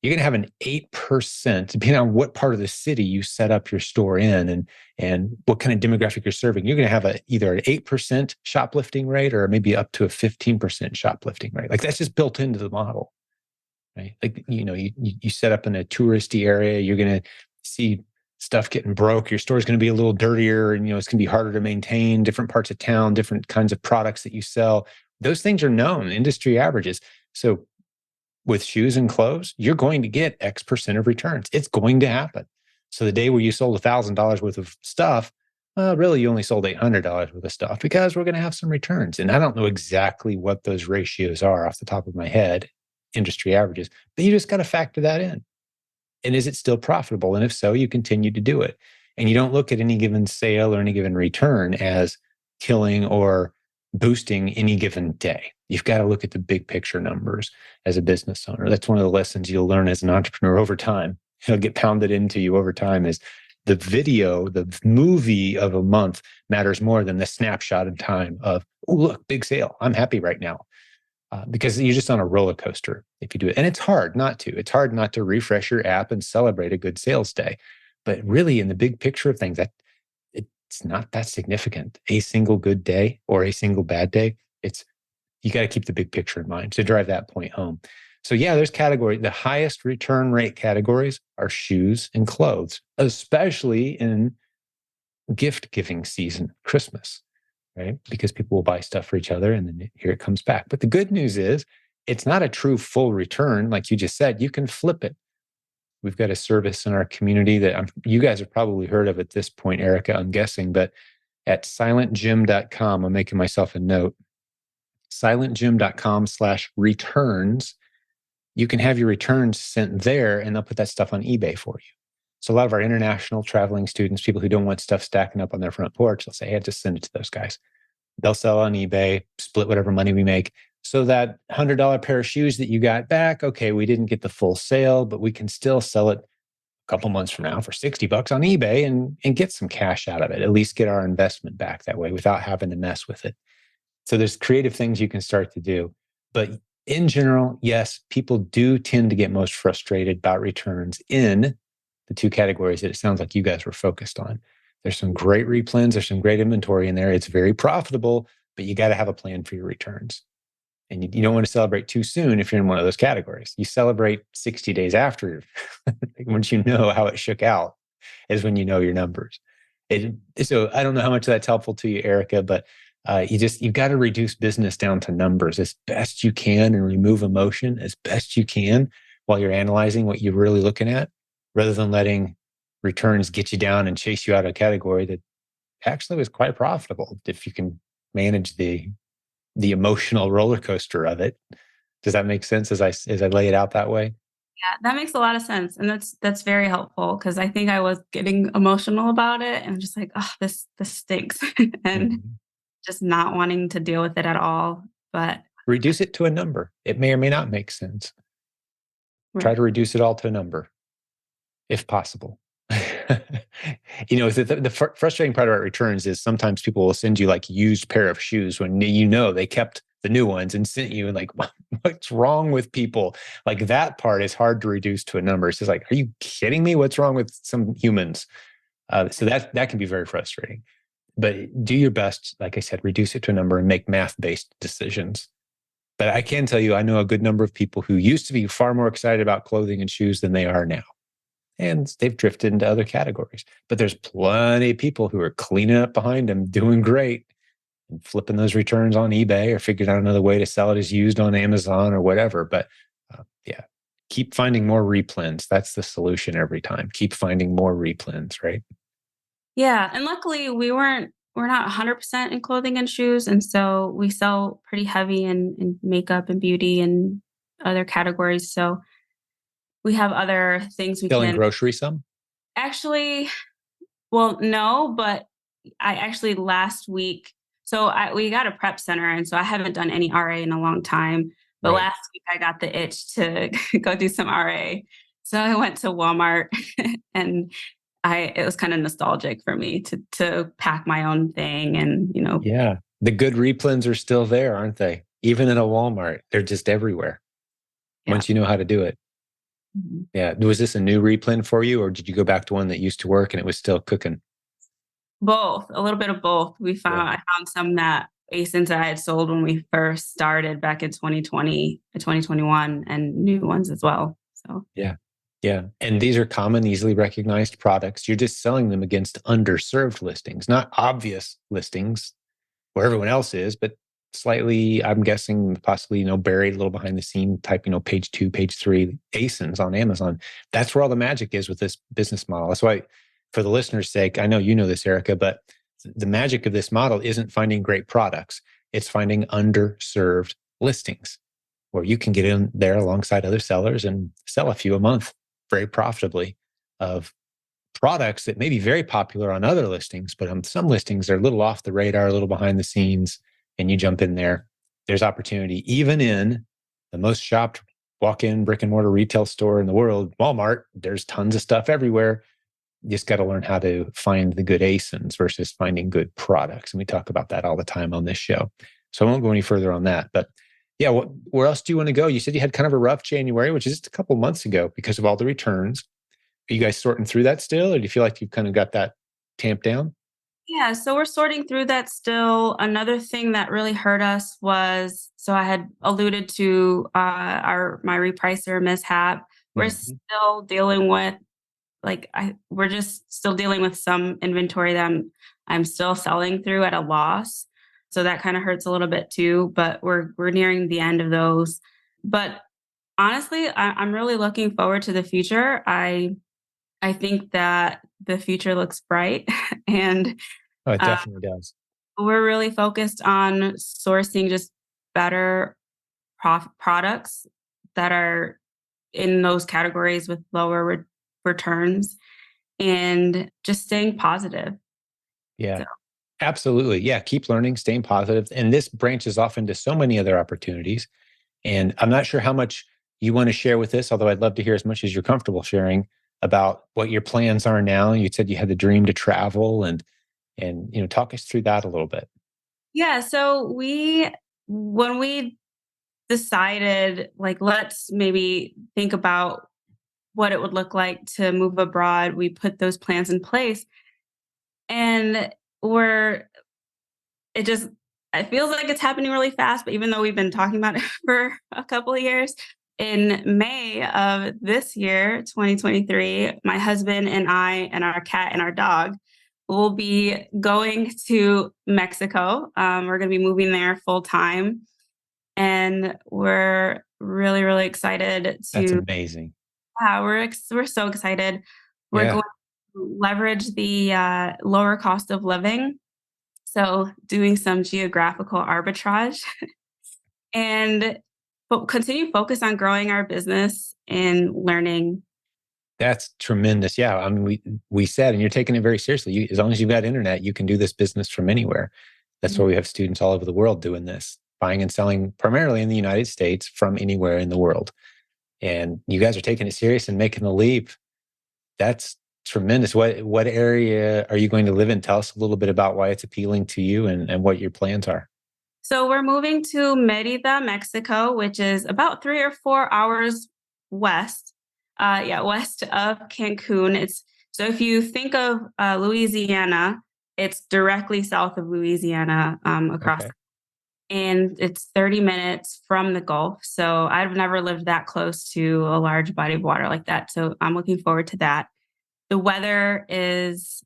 You're going to have an 8%, depending on what part of the city you set up your store in and what kind of demographic you're serving. You're going to have either an 8% shoplifting rate or maybe up to a 15% shoplifting rate. Like that's just built into the model, right? Like, you set up in a touristy area, you're going to see stuff getting broke. Your store is going to be a little dirtier and, it's going to be harder to maintain. Different parts of town, different kinds of products that you sell. Those things are known, industry averages. So with shoes and clothes, you're going to get X% of returns. It's going to happen. So the day where you sold $1,000 worth of stuff, well, really you only sold $800 worth of stuff because we're going to have some returns. And I don't know exactly what those ratios are off the top of my head, industry averages, but you just got to factor that in. And is it still profitable? And if so, you continue to do it. And you don't look at any given sale or any given return as killing or boosting any given day. You've got to look at the big picture numbers as a business owner. That's one of the lessons you'll learn as an entrepreneur over time. it'll get pounded into you over time, is the video, the movie of a month matters more than the snapshot in time of, oh, look, big sale. I'm happy right now. Because you're just on a roller coaster if you do it. And it's hard not to. It's hard not to refresh your app and celebrate a good sales day. But really, in the big picture of things, it's not that significant. A single good day or a single bad day, you got to keep the big picture in mind to drive that point home. So yeah, there's category. The highest return rate categories are shoes and clothes, especially in gift giving season, Christmas, right? Because people will buy stuff for each other and then here it comes back. But the good news is it's not a true full return. Like you just said, you can flip it. We've got a service in our community that you guys have probably heard of at this point, Erica, I'm guessing, but at silentjim.com, I'm making myself a note, silentjim.com/returns. You can have your returns sent there and they'll put that stuff on eBay for you. So a lot of our international traveling students, people who don't want stuff stacking up on their front porch, they'll say, hey, just send it to those guys. They'll sell on eBay, split whatever money we make. So that $100 pair of shoes that you got back, okay, we didn't get the full sale, but we can still sell it a couple months from now for $60 on eBay and get some cash out of it, at least get our investment back that way without having to mess with it. So there's creative things you can start to do. But in general, yes, people do tend to get most frustrated about returns in the two categories that it sounds like you guys were focused on. There's some great replens, there's some great inventory in there. It's very profitable, but you got to have a plan for your returns. And you don't want to celebrate too soon if you're in one of those categories. You celebrate 60 days after, once you know how it shook out, is when you know your numbers. So I don't know how much that's helpful to you, Erica, but you've got to reduce business down to numbers as best you can and remove emotion as best you can while you're analyzing what you're really looking at, rather than letting returns get you down and chase you out of a category that actually was quite profitable if you can manage the emotional roller coaster of it. Does that make sense as I lay it out that way? Yeah, that makes a lot of sense. And that's very helpful because I think I was getting emotional about it and just like, oh, this stinks. And just not wanting to deal with it at all. But reduce it to a number. It may or may not make sense. Right. Try to reduce it all to a number, if possible. The frustrating part about returns is sometimes people will send you like used pair of shoes when they kept the new ones and sent you, and like, what's wrong with people? Like that part is hard to reduce to a number. It's just like, are you kidding me? What's wrong with some humans? So that can be very frustrating. But do your best, like I said, reduce it to a number and make math-based decisions. But I can tell you, I know a good number of people who used to be far more excited about clothing and shoes than they are now. And they've drifted into other categories. But there's plenty of people who are cleaning up behind them, doing great, and flipping those returns on eBay or figuring out another way to sell it as used on Amazon or whatever. But keep finding more replens. That's the solution every time. Keep finding more replens, right? Yeah. And luckily we're not 100% in clothing and shoes. And so we sell pretty heavy in makeup and beauty and other categories. So we have other things we Selling can grocery some? actually, well, no, but I actually last week, we got a prep center. And so I haven't done any RA in a long time, but last week I got the itch to go do some RA. So I went to Walmart and it was kind of nostalgic for me to pack my own thing and, Yeah. The good replens are still there, aren't they? Even in a Walmart, they're just everywhere. Yeah. Once you know how to do it. Mm-hmm. Yeah. Was this a new replen for you, or did you go back to one that used to work and it was still cooking? Both, a little bit of both. I found some that ASINs that I had sold when we first started back in 2020, 2021, and new ones as well. So yeah. Yeah. And these are common, easily recognized products. You're just selling them against underserved listings, not obvious listings where everyone else is, but slightly, I'm guessing, possibly, buried a little behind the scene type, page 2, page 3 ASINs on Amazon. That's where all the magic is with this business model. That's why, for the listener's sake, I know you know this, Erica, but the magic of this model isn't finding great products. It's finding underserved listings where you can get in there alongside other sellers and sell a few a month very profitably of products that may be very popular on other listings, but on some listings, they're a little off the radar, a little behind the scenes, and you jump in there. There's opportunity even in the most shopped walk in brick and mortar retail store in the world, Walmart, there's tons of stuff everywhere. You just got to learn how to find the good ASINs versus finding good products. And we talk about that all the time on this show. So I won't go any further on that. But yeah, where else do you want to go? You said you had kind of a rough January, which is just a couple months ago because of all the returns. Are you guys sorting through that still? Or do you feel like you've kind of got that tamped down? Yeah, so we're sorting through that still. Another thing that really hurt us was, so I had alluded to my repricer mishap. We're Mhm. still dealing with we're just still dealing with some inventory that I'm still selling through at a loss. So that kind of hurts a little bit too, but we're nearing the end of those. But honestly, I'm really looking forward to the future. I think that the future looks bright and Oh, it uh, definitely does. we're really focused on sourcing just better products that are in those categories with lower returns and just staying positive. Yeah. So, Absolutely. Yeah. Keep learning, staying positive. And this branches off into so many other opportunities. And I'm not sure how much you want to share with this, although I'd love to hear as much as you're comfortable sharing about what your plans are now. You said you had the dream to travel and talk us through that a little bit. yeah, so when we decided like let's maybe think about what it would look like to move abroad, we put those plans in place and we're it just it feels like it's happening really fast, but even though we've been talking about it for a couple of years, in May of this year, 2023, my husband and I and our cat and our dog will be going to Mexico. We're going to be moving there full time, and we're really, really excited That's to. amazing. We're so excited. We're Yeah. going to leverage the lower cost of living, so doing some geographical arbitrage and continue focus on growing our business and learning. That's tremendous. Yeah. I mean, we said, and you're taking it very seriously. As long as you've got internet, you can do this business from anywhere. That's why we have students all over the world doing this, buying and selling primarily in the United States from anywhere in the world. And you guys are taking it serious and making the leap. That's tremendous. What area are you going to live in? Tell us a little bit about why it's appealing to you and what your plans are. So we're moving to Merida, Mexico, which is about 3 or 4 hours west. West of Cancun. It's so if you think of Louisiana, it's directly south of Louisiana, across, Okay. and it's 30 minutes from the Gulf. So I've never lived that close to a large body of water like that. So I'm looking forward to that. The weather is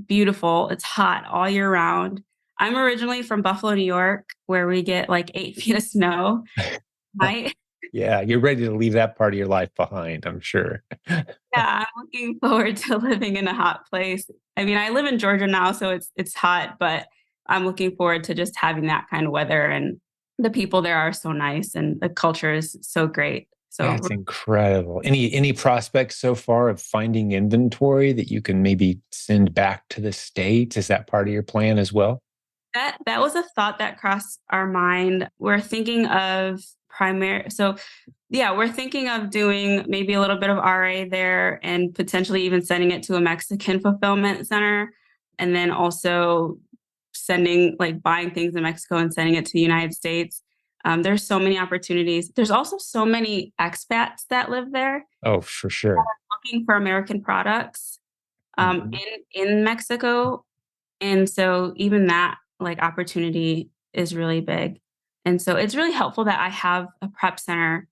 beautiful. It's hot all year round. I'm originally from Buffalo, New York, where we get like 8 feet of snow. Right? Yeah, you're ready to leave that part of your life behind, I'm sure. Yeah, I'm looking forward to living in a hot place. I mean, I live in Georgia now, so it's hot, but I'm looking forward to just having that kind of weather, and the people there are so nice and the culture is so great. So That's incredible. Any prospects so far of finding inventory that you can maybe send back to the States? Is that part of your plan as well? that was a thought that crossed our mind. We're thinking of primary so yeah, we're thinking of doing maybe a little bit of RA there and potentially even sending it to a Mexican fulfillment center, and then also sending like buying things in Mexico and sending it to the United States. There's so many opportunities. There's also so many expats that live there Oh, for sure. looking for American products Mhm. in Mexico. And so even that like opportunity is really big. And so it's really helpful that I have a prep center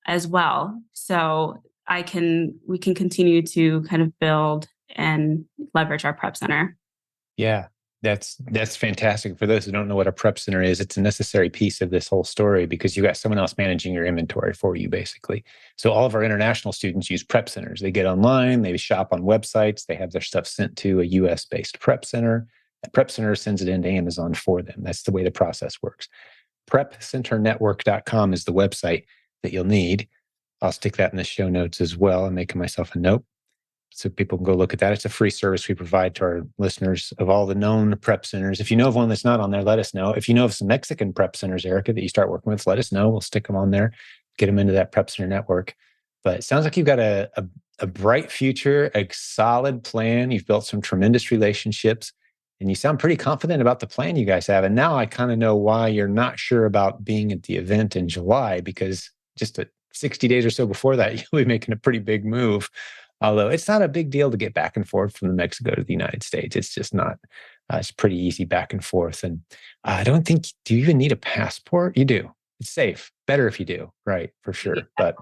as well. So we can continue to kind of build and leverage our prep center. Yeah, that's fantastic. For those who don't know what a prep center is, it's a necessary piece of this whole story because you got someone else managing your inventory for you, basically. So all of our international students use prep centers. They get online, they shop on websites, they have their stuff sent to a US based prep center. A prep center sends it into Amazon for them. That's the way the process works. Prepcenternetwork.com is the website that you'll need. I'll stick that in the show notes as well. I'm making myself a note so people can go look at that. It's a free service we provide to our listeners of all the known prep centers. If you know of one that's not on there, let us know. If you know of some Mexican prep centers, Erica, that you start working with, let us know. We'll stick them on there. get them into that prep center network. But it sounds like you've got a bright future, a solid plan. You've built some tremendous relationships, and you sound pretty confident about the plan you guys have. And now I kind of know why you're not sure about being at the event in July, because just 60 days or so before that, you'll be making a pretty big move. Although it's not a big deal to get back and forth from Mexico to the United States. It's just not. It's pretty easy back and forth. And I don't think, do you even need a passport? You do. It's safe. Better if you do, right? For sure. But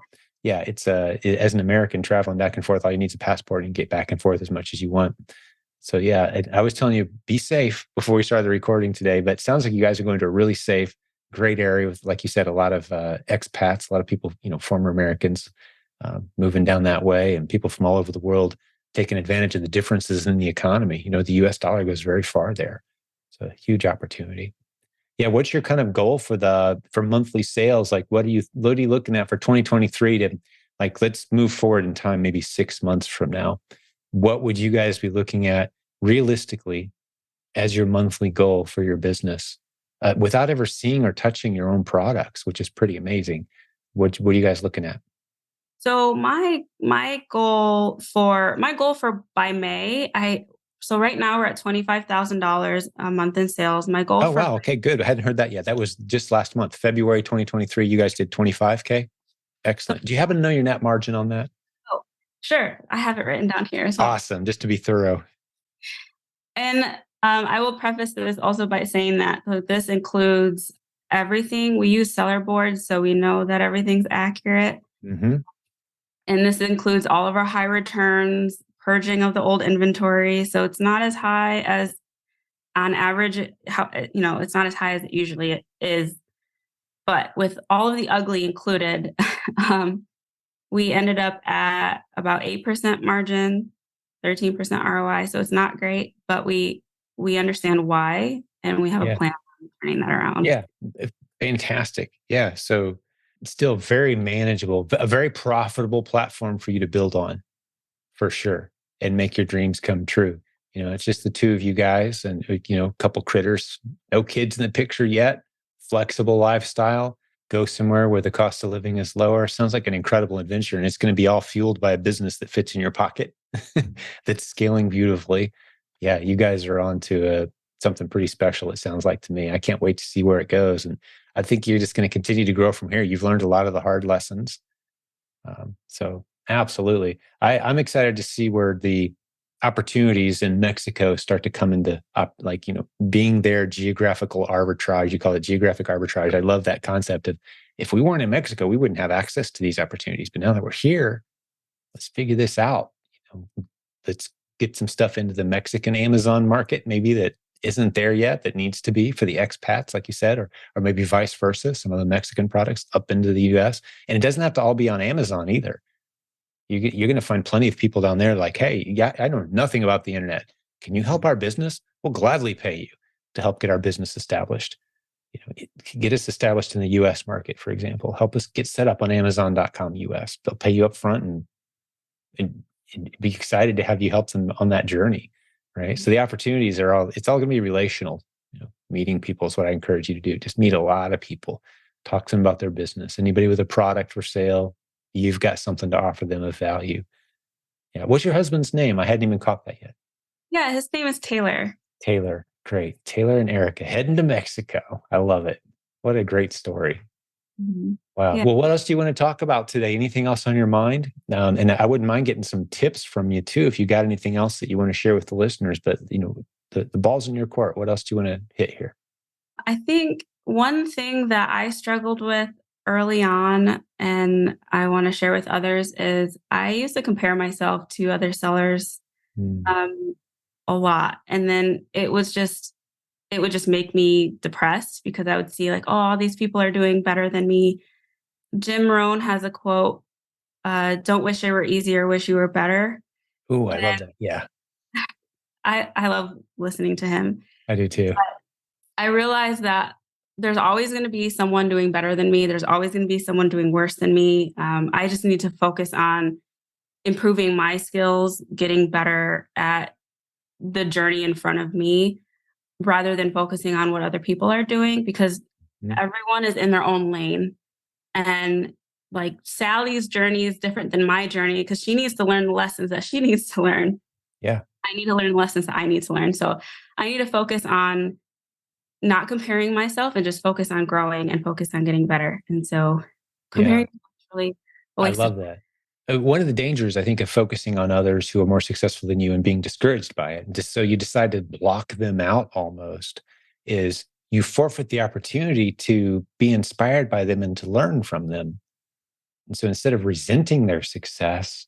yeah, it's as an American traveling back and forth, all you need is a passport and get back and forth as much as you want. So yeah, I was telling you, be safe before we started the recording today. But it sounds like you guys are going to a really safe, great area with, like you said, a lot of expats, a lot of people, former Americans moving down that way, and people from all over the world taking advantage of the differences in the economy. The US dollar goes very far there. So a huge opportunity. Yeah, what's your kind of goal for monthly sales? Like what are you looking at for 2023 to, like, let's move forward in time, maybe 6 months from now. What would you guys be looking at realistically as your monthly goal for your business without ever seeing or touching your own products, which is pretty amazing? What are you guys looking at? So my goal for by May, so right now we're at $25,000 a month in sales. My goal Oh, for wow. Okay, good. I hadn't heard that yet. That was just last month, February 2023. You guys did 25K. Excellent. Do you happen to know your net margin on that? oh, sure, I have it written down here as well. Awesome. Just to be thorough. And I will preface this also by saying that this includes everything. We use seller boards, so we know that everything's accurate. Mm-hmm. And this includes all of our high returns, purging of the old inventory. So it's not as high as on average, it's not as high as it usually is. But with all of the ugly included, we ended up at about 8% margin, 13% ROI. So it's not great, but we understand why, and we have a Yeah. plan on turning that around. Yeah. Fantastic. Yeah. So still very manageable, a very profitable platform for you to build on, for sure, and make your dreams come true. It's just the two of you guys and, a couple critters, no kids in the picture yet, flexible lifestyle, go somewhere where the cost of living is lower. Sounds like an incredible adventure. And it's going to be all fueled by a business that fits in your pocket, that's scaling beautifully. Yeah, you guys are on to something pretty special, it sounds like to me. I can't wait to see where it goes. And I think you're just going to continue to grow from here. You've learned a lot of the hard lessons. So absolutely. I'm excited to see where the opportunities in Mexico start to come into being their geographical arbitrage. You call it geographic arbitrage. I love that concept of, if we weren't in Mexico, we wouldn't have access to these opportunities. But now that we're here, let's figure this out. Let's get some stuff into the Mexican Amazon market, maybe that isn't there yet, that needs to be for the expats, like you said, or maybe vice versa, some of the Mexican products up into the US. And it doesn't have to all be on Amazon either. You're going to find plenty of people down there like, hey, yeah, I know nothing about the internet. Can you help our business? We'll gladly pay you to help get our business established. Get us established in the US market, for example. Help us get set up on Amazon.com US. They'll pay you up front and be excited to have you help them on that journey, right? So the opportunities it's all going to be relational. Meeting people is what I encourage you to do. Just meet a lot of people, talk to them about their business. Anybody with a product for sale, you've got something to offer them of value. Yeah. What's your husband's name? I hadn't even caught that yet. Yeah, his name is Taylor. Taylor. Great. Taylor and Erica heading to Mexico. I love it. What a great story. Mm-hmm. Wow. Yeah. Well, what else do you want to talk about today? Anything else on your mind? And I wouldn't mind getting some tips from you too, if you got anything else that you want to share with the listeners. But the ball's in your court. What else do you want to hit here? I think one thing that I struggled with early on, and I want to share with others, is I used to compare myself to other sellers a lot. And then it would just make me depressed, because I would see like, oh, all these people are doing better than me. Jim Rohn has a quote, don't wish it were easier, wish you were better. Oh, I love that. Yeah. I love listening to him. I do too. But I realized that there's always going to be someone doing better than me. There's always going to be someone doing worse than me. I just need to focus on improving my skills, getting better at the journey in front of me, rather than focusing on what other people are doing, because everyone is in their own lane. And like Sally's journey is different than my journey because she needs to learn the lessons that she needs to learn. Yeah. I need to learn the lessons that I need to learn. So I need to focus on not comparing myself and just focus on growing and focus on getting better. And so comparing really I love that. One of the dangers, I think, of focusing on others who are more successful than you and being discouraged by it, just so you decide to block them out almost, is you forfeit the opportunity to be inspired by them and to learn from them. And so instead of resenting their success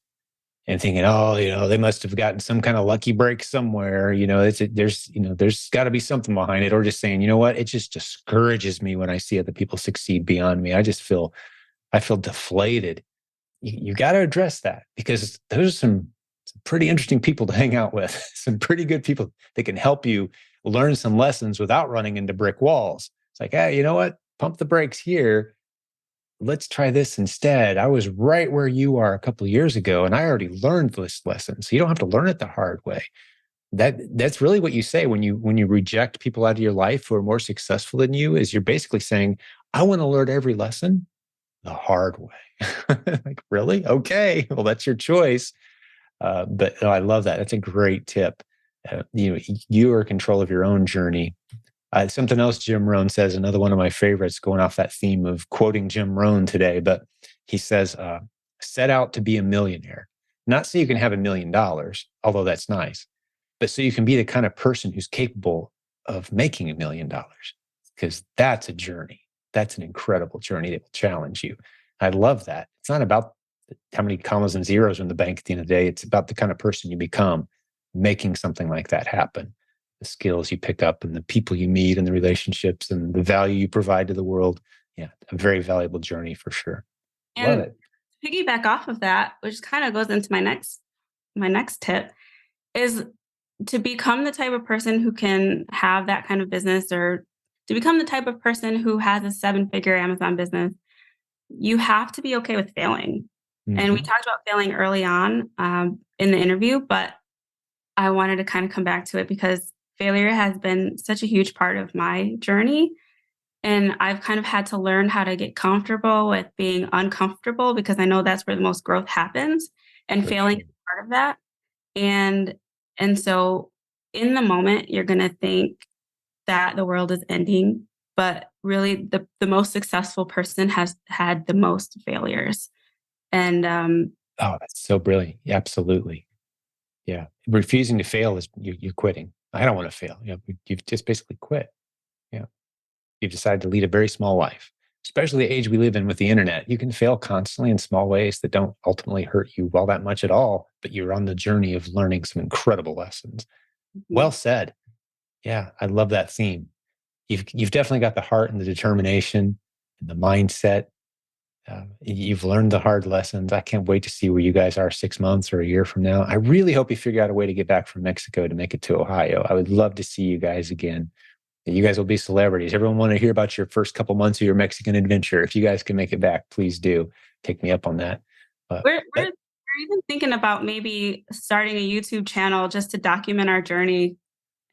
and thinking, oh, they must have gotten some kind of lucky break somewhere, there's got to be something behind it, or just saying, you know what, it just discourages me when I see other people succeed beyond me. I feel deflated. You got to address that, because those are some pretty interesting people to hang out with, some pretty good people that can help you learn some lessons without running into brick walls. It's like, hey, you know what? Pump the brakes here. Let's try this instead. I was right where you are a couple of years ago, and I already learned this lesson. So you don't have to learn it the hard way. That's really what you say when you reject people out of your life who are more successful than you, is you're basically saying, I want to learn every lesson the hard way. Like, really? Okay. Well, that's your choice. But I love that. That's a great tip. You are in control of your own journey. Something else Jim Rohn says, another one of my favorites, going off that theme of quoting Jim Rohn today, but he says, set out to be a millionaire. Not so you can have $1 million, although that's nice, but so you can be the kind of person who's capable of making $1 million, because that's a journey. That's an incredible journey that will challenge you. I love that. It's not about how many commas and zeros are in the bank at the end of the day. It's about the kind of person you become, making something like that happen. The skills you pick up and the people you meet and the relationships and the value you provide to the world. Yeah, a very valuable journey for sure. Love it. Piggyback off of that, which kind of goes into my next tip, is to become the type of person who can have that kind of business, or to become the type of person who has a 7-figure Amazon business. You have to be okay with failing. Mm-hmm. And we talked about failing early on in the interview, but I wanted to kind of come back to it because failure has been such a huge part of my journey. And I've kind of had to learn how to get comfortable with being uncomfortable, because I know that's where the most growth happens. And failing is part of that. And so in the moment, you're going to think that the world is ending, but really the most successful person has had the most failures. And oh, that's so brilliant. Yeah, absolutely. Yeah. Refusing to fail is you're quitting. I don't want to fail. You've just basically quit. Yeah. You've decided to lead a very small life, especially the age we live in with the internet. You can fail constantly in small ways that don't ultimately hurt you all that much at all, but you're on the journey of learning some incredible lessons. Mm-hmm. Well said. Yeah. I love that theme. You've definitely got the heart and the determination and the mindset. You've learned the hard lessons. I can't wait to see where you guys are 6 months or a year from now. I really hope you figure out a way to get back from Mexico to make it to Ohio. I would love to see you guys again. You guys will be celebrities. Everyone want to hear about your first couple months of your Mexican adventure. If you guys can make it back, please do. Take me up on that. We're even thinking about maybe starting a YouTube channel just to document our journey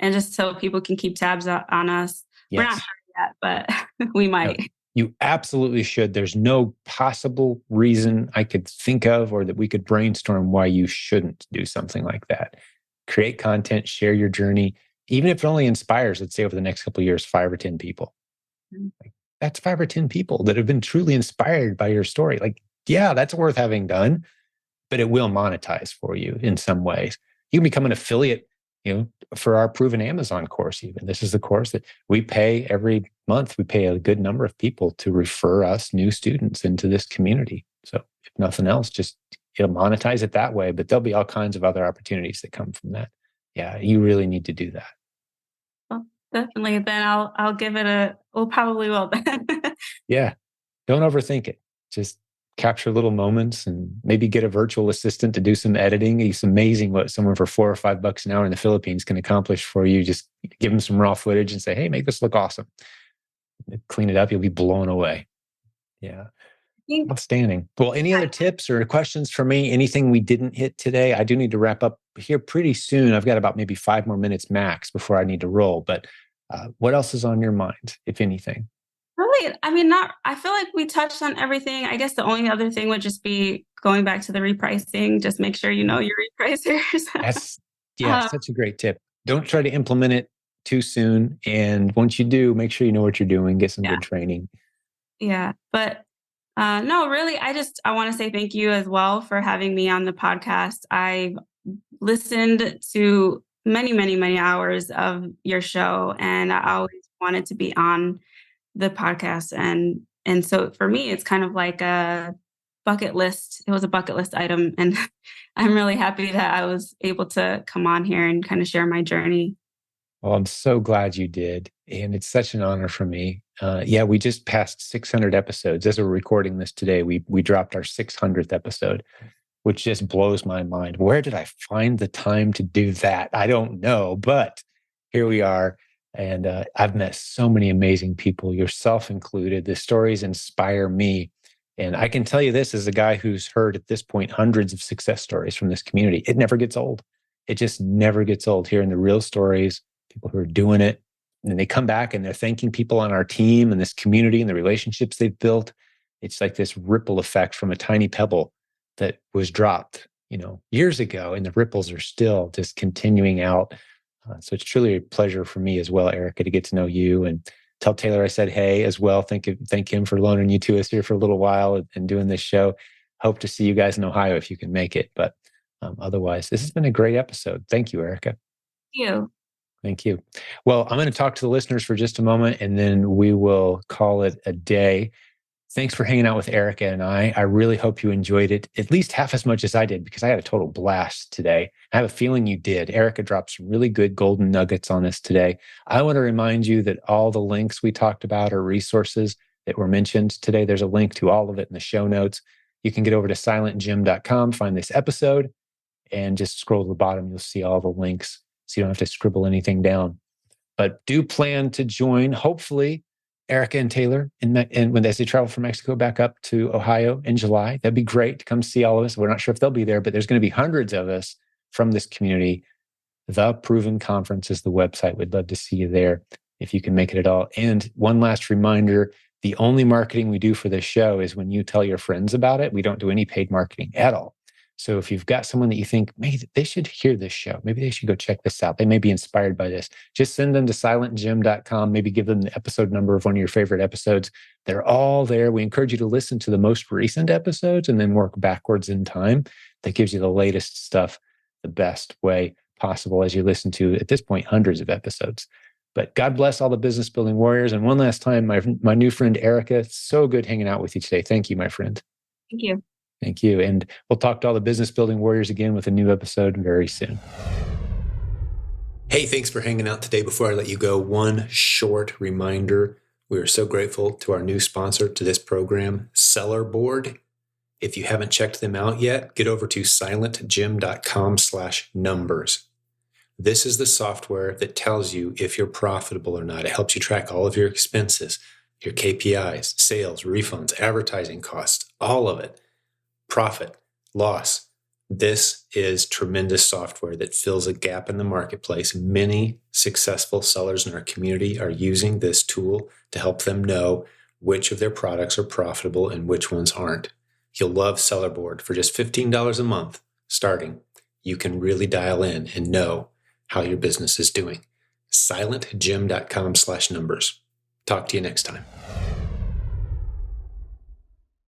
and just so people can keep tabs on us. Yes. We're not sure yet, but we might. No, you absolutely should. There's no possible reason I could think of or that we could brainstorm why you shouldn't do something like that. Create content, share your journey, even if it only inspires, let's say over the next couple of years, 5 or 10 people. Like, that's 5 or 10 people that have been truly inspired by your story. Like, yeah, that's worth having done, but it will monetize for you in some ways. You can become an affiliate, for our proven Amazon course. Even this is the course that we pay every month. We pay a good number of people to refer us new students into this community. So if nothing else, just monetize it that way. But there'll be all kinds of other opportunities that come from that. Yeah, you really need to do that. Well, definitely. Then I'll give it we'll probably will. Yeah, don't overthink it. Just capture little moments and maybe get a virtual assistant to do some editing. It's amazing what someone for $4 or $5 an hour in the Philippines can accomplish for you. Just give them some raw footage and say, hey, make this look awesome. Clean it up. You'll be blown away. Yeah. Outstanding. Well, any other tips or questions for me? Anything we didn't hit today? I do need to wrap up here pretty soon. I've got about maybe 5 more minutes max before I need to roll. But what else is on your mind, if anything? Really, I mean, not, I feel like we touched on everything. I guess the only other thing would just be going back to the repricing. Just make sure you know your repricers. That's, yeah, um, such a great tip. Don't try to implement it too soon. And once you do, make sure you know what you're doing, get some yeah, good training. yeah. But no, really, I want to say thank you as well for having me on the podcast. I've listened to many, many, many hours of your show, and I always wanted to be on the podcast. And so for me, it's kind of like a bucket list. It was a bucket list item, and I'm really happy that I was able to come on here and kind of share my journey. Well, I'm so glad you did. And it's such an honor for me. Yeah, we just passed 600 episodes. As we're recording this today, we dropped our 600th episode, which just blows my mind. Where did I find the time to do that? I don't know, but here we are. And I've met so many amazing people, yourself included. The stories inspire me. And I can tell you this as a guy who's heard at this point hundreds of success stories from this community. It never gets old. It just never gets old hearing the real stories, people who are doing it. And they come back and they're thanking people on our team and this community and the relationships they've built. It's like this ripple effect from a tiny pebble that was dropped, years ago, and the ripples are still just continuing out. So it's truly a pleasure for me as well, Erica, to get to know you and tell Taylor I said hey as well. Thank him for loaning you to us here for a little while and doing this show. Hope to see you guys in Ohio if you can make it. But otherwise, this has been a great episode. Thank you, Erica. Thank you. Thank you. Well, I'm going to talk to the listeners for just a moment, and then we will call it a day. Thanks for hanging out with Erica and I. I really hope you enjoyed it at least half as much as I did, because I had a total blast today. I have a feeling you did. Erica dropped some really good golden nuggets on us today. I want to remind you that all the links we talked about are resources that were mentioned today. There's a link to all of it in the show notes. You can get over to silentjimdotcom, find this episode, and just scroll to the bottom. You'll see all the links, so you don't have to scribble anything down. But do plan to join, hopefully, Erica and Taylor, and when they travel from Mexico back up to Ohio in July. That'd be great to come see all of us. We're not sure if they'll be there, but there's going to be hundreds of us from this community. The Proven Conference is the website. We'd love to see you there if you can make it at all. And one last reminder, the only marketing we do for this show is when you tell your friends about it. We don't do any paid marketing at all. So if you've got someone that you think, maybe they should hear this show, maybe they should go check this out, they may be inspired by this, just send them to silentjim.com, maybe give them the episode number of one of your favorite episodes. They're all there. We encourage you to listen to the most recent episodes and then work backwards in time. That gives you the latest stuff the best way possible as you listen to, at this point, hundreds of episodes. But God bless all the business building warriors. And one last time, my new friend, Erica, so good hanging out with you today. Thank you, my friend. Thank you. Thank you. And we'll talk to all the business building warriors again with a new episode very soon. Hey, thanks for hanging out today. Before I let you go, one short reminder. We are so grateful to our new sponsor to this program, Seller Board. If you haven't checked them out yet, get over to silentjim.com/numbers. This is the software that tells you if you're profitable or not. It helps you track all of your expenses, your KPIs, sales, refunds, advertising costs, all of it. Profit, loss. This is tremendous software that fills a gap in the marketplace. Many successful sellers in our community are using this tool to help them know which of their products are profitable and which ones aren't. You'll love Seller Board. For just $15 a month starting, you can really dial in and know how your business is doing. silentjim.com/numbers. Talk to you next time.